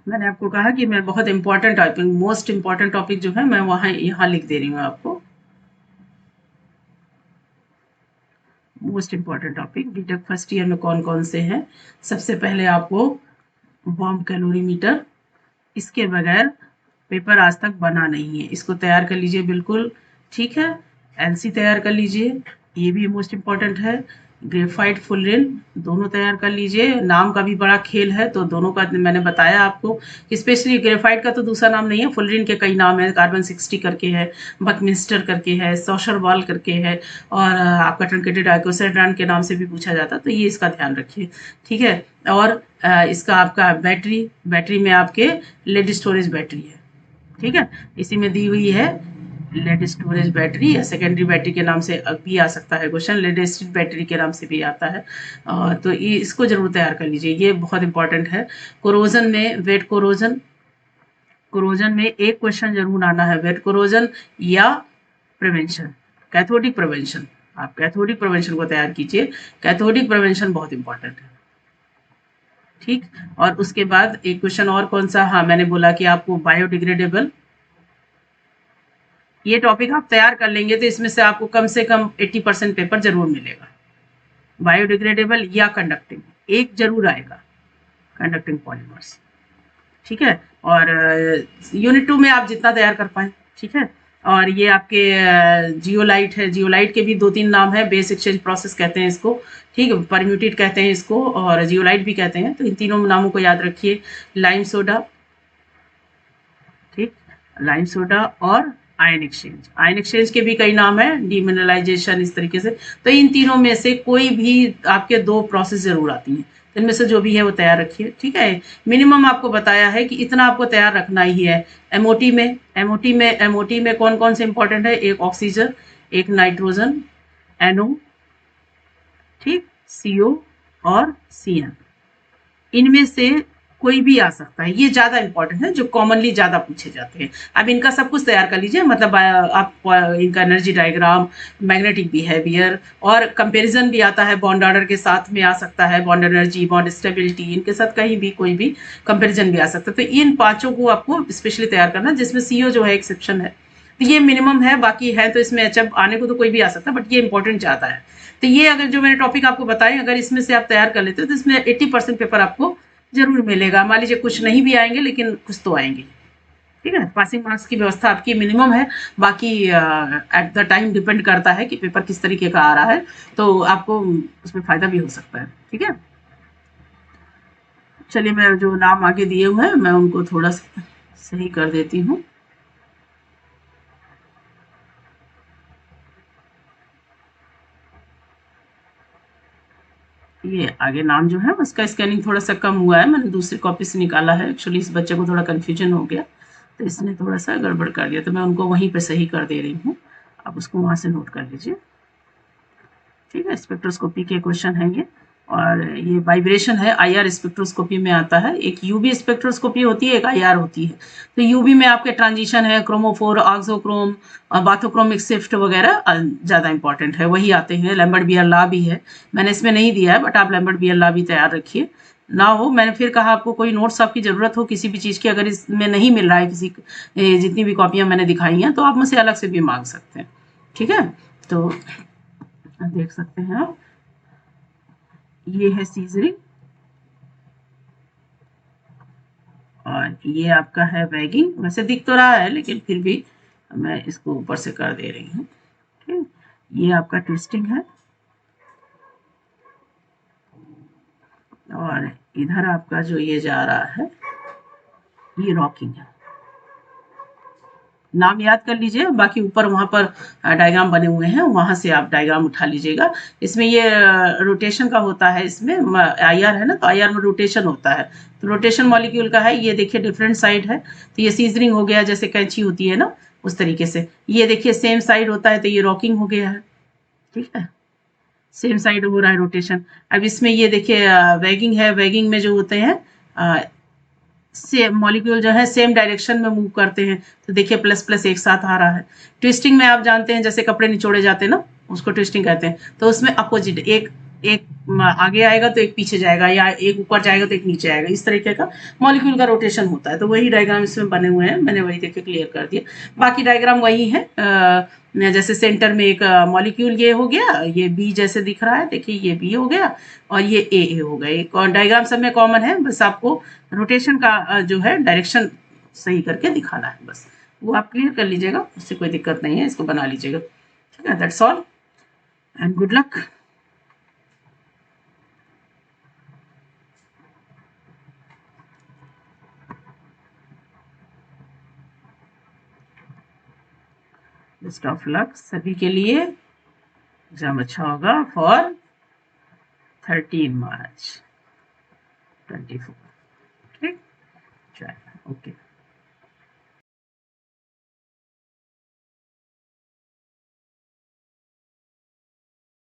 Speaker 1: मैंने आपको कहा कि मैं बहुत important topic, most important topic जो है मैं वहाँ यहाँ लिख दे रही हूँ आपको। Most important topic BTech first year में कौन कौन से हैं। सबसे पहले आपको बॉम्ब कैलोरीमीटर, इसके बगैर पेपर आज तक बना नहीं है, इसको तैयार कर लीजिए बिल्कुल। ठीक है, एलसी तैयार कर लीजिए, ये भी मोस्ट इम्पॉर्टेंट है। ग्रेफाइट फुलरिन दोनों तैयार कर लीजिए, नाम का भी बड़ा खेल है तो दोनों का मैंने बताया आपको। स्पेशली ग्रेफाइट का तो दूसरा नाम नहीं है, फुलरिन के कई नाम है, कार्बन 60 करके है, बकमिंस्टर करके है, सोशरवाल करके है, और आपका ट्रंकेटेड आइकोसेड्रान के नाम से भी पूछा जाता है, तो ये इसका ध्यान रखिए। ठीक है, और इसका आपका बैटरी में आपके लेड स्टोरेज बैटरी है। ठीक है, इसी में दी हुई है लेड स्टोरेज बैटरी, या सेकेंडरी बैटरी के नाम से भी आ सकता है क्वेश्चन, लेड एसिड बैटरी के नाम से भी आता है। तो ये इसको जरूर तैयार कर लीजिए, ये बहुत इंपॉर्टेंट है। कोरोजन में वेट कोरोजन में एक क्वेश्चन जरूर आना है, वेट कोरोजन या प्रिवेंशन, कैथोडिक प्रिवेंशन। आप कैथोडिक प्रिवेंशन को तैयार कीजिए, कैथोडिक प्रिवेंशन बहुत इंपॉर्टेंट है। ठीक, और उसके बाद एक क्वेश्चन और कौन सा, हाँ मैंने बोला कि आपको बायोडिग्रेडेबल, ये टॉपिक आप तैयार कर लेंगे तो इसमें से आपको कम से कम 80% पेपर जरूर मिलेगा। बायोडिग्रेडेबल या कंडक्टिंग, एक जरूर आएगा, कंडक्टिंग पॉलीमर्स। ठीक है, और यूनिट 2 में आप जितना तैयार कर पाए। ठीक है, और ये आपके जियोलाइट है, जियोलाइट के भी 2-3 नाम है, बेस एक्सचेंज प्रोसेस कहते हैं इसको, ठीक है, परम्यूटेट कहते हैं इसको, और जियोलाइट भी कहते हैं, तो इन तीनों नामों को याद रखिए। लाइम सोडा, ठीक, लाइम सोडा और आयन एक्सचेंज के भी कई नाम है, डीमिनरलाइजेशन, इस तरीके से। तो इन तीनों में से कोई भी आपके 2 प्रोसेस जरूर आती हैं, इनमें से जो भी है वो तैयार रखिए। ठीक है, मिनिमम आपको बताया है कि इतना आपको तैयार रखना ही है। एमओटी में कौन कौन से इंपॉर्टेंट है, एक ऑक्सीजन, एक नाइट्रोजन, एनओ, ठीक, सीओ और सीएन, इनमें से कोई भी आ सकता है, ये ज्यादा इंपॉर्टेंट है, जो कॉमनली ज्यादा पूछे जाते हैं। अब इनका सब कुछ तैयार कर लीजिए, मतलब आप इनका एनर्जी डायग्राम, मैग्नेटिक बिहेवियर, और कंपैरिजन भी आता है, बॉन्ड ऑर्डर के साथ में आ सकता है, बॉन्ड एनर्जी, बॉन्ड स्टेबिलिटी, इनके साथ कहीं भी कोई भी कंपेरिजन भी आ सकता है। तो इन 5 को आपको स्पेशली तैयार करना, जिसमें सीओ जो है एक्सेप्शन है, तो ये मिनिमम है, बाकी है तो इसमें एचएफ आने को तो कोई भी आ सकता है, बट ये इंपॉर्टेंट ज्यादा है। तो ये अगर जो मैंने टॉपिक आपको बताए, अगर इसमें से आप तैयार कर लेते हो तो इसमें 80% पेपर आपको जरूर मिलेगा। मान लीजिए कुछ नहीं भी आएंगे, लेकिन कुछ तो आएंगे। ठीक है, पासिंग मार्क्स की व्यवस्था आपकी मिनिमम है, बाकी एट द टाइम डिपेंड करता है कि पेपर किस तरीके का आ रहा है, तो आपको उसमें फायदा भी हो सकता है। ठीक है, चलिए, मैं जो नाम आगे दिए हुए हैं मैं उनको थोड़ा सा सही कर देती हूँ। ये आगे नाम जो है उसका स्कैनिंग थोड़ा सा कम हुआ है, मैंने दूसरी कॉपी से निकाला है, एक्चुअली इस बच्चे को थोड़ा कन्फ्यूजन हो गया तो इसने थोड़ा सा गड़बड़ कर दिया, तो मैं उनको वहीं पे सही कर दे रही हूँ, आप उसको वहां से नोट कर लीजिए। ठीक है, स्पेक्ट्रोस्कोपी के क्वेश्चन है ये, और ये वाइब्रेशन है, आईआर स्पेक्ट्रोस्कोपी में आता है। एक यूवी स्पेक्ट्रोस्कोपी होती है, एक आईआर होती है। तो यूवी में आपके ट्रांजिशन है, क्रोमोफोर, ऑक्सोक्रोम, बाथोक्रोमिक शिफ्ट वगैरह ज्यादा इंपॉर्टेंट है, वही आते हैं। लैम्बर्ट बियर लॉ भी है, मैंने इसमें नहीं दिया है, बट आप लैम्बर्ट बियर लॉ भी तैयार रखिए। ना हो, मैंने फिर कहा आपको कोई नोट्स आपकी जरूरत हो किसी भी चीज की, अगर इसमें नहीं मिल रहा है किसी, जितनी भी कॉपियां मैंने दिखाई हैं, तो आप मुझसे अलग से भी मांग सकते हैं। ठीक है, तो देख सकते हैं आप, ये है सीजरिंग और ये आपका है बैगिंग। वैसे दिख तो रहा है लेकिन फिर भी मैं इसको ऊपर से कर दे रही हूँ। ठीक, ये आपका ट्विस्टिंग है और इधर आपका जो ये जा रहा है ये रॉकिंग है। नाम याद कर लीजिए, बाकी ऊपर वहाँ पर डायग्राम बने हुए हैं, वहाँ से आप डायग्राम उठा लीजिएगा। इसमें ये रोटेशन का होता है, इसमें आईआर है ना, तो आईआर में रोटेशन होता है, तो रोटेशन मॉलिक्यूल का है। ये देखिए डिफरेंट साइड है, तो ये सीजरिंग हो गया, जैसे कैंची होती है ना उस तरीके से। ये देखिए सेम साइड होता है, तो ये रॉकिंग हो गया है। ठीक है, सेम साइड हो रहा है रोटेशन। अब इसमें ये देखिए वैगिंग है, वैगिंग में जो होते हैं सेम मॉलिक्यूल जो है सेम डायरेक्शन में मूव करते हैं, तो देखिए प्लस प्लस एक साथ आ रहा है। ट्विस्टिंग में आप जानते हैं जैसे कपड़े निचोड़े जाते हैं ना, उसको ट्विस्टिंग कहते हैं, तो उसमें अपोजिट एक एक आगे आएगा तो एक पीछे जाएगा, या एक ऊपर जाएगा तो एक नीचे आएगा, इस तरीके का मॉलिक्यूल का रोटेशन होता है। तो वही डायग्राम इसमें बने हुए हैं, मैंने वही देख के क्लियर कर दिया। बाकी डायग्राम वही है, जैसे सेंटर में एक मॉलिक्यूल ये हो गया, ये बी जैसे दिख रहा है, देखिए ये बी हो गया और ये ए हो गया। एक और डायग्राम सब में कॉमन है, बस आपको रोटेशन का जो है डायरेक्शन सही करके दिखाना है, बस वो आप क्लियर कर लीजिएगा, उससे कोई दिक्कत नहीं है, इसको बना लीजिएगा। ठीक है, that's all and good luck. Best of luck सभी के लिए, एग्जाम अच्छा होगा फॉर 13 मार्च 24। ठीक, चलो ओके।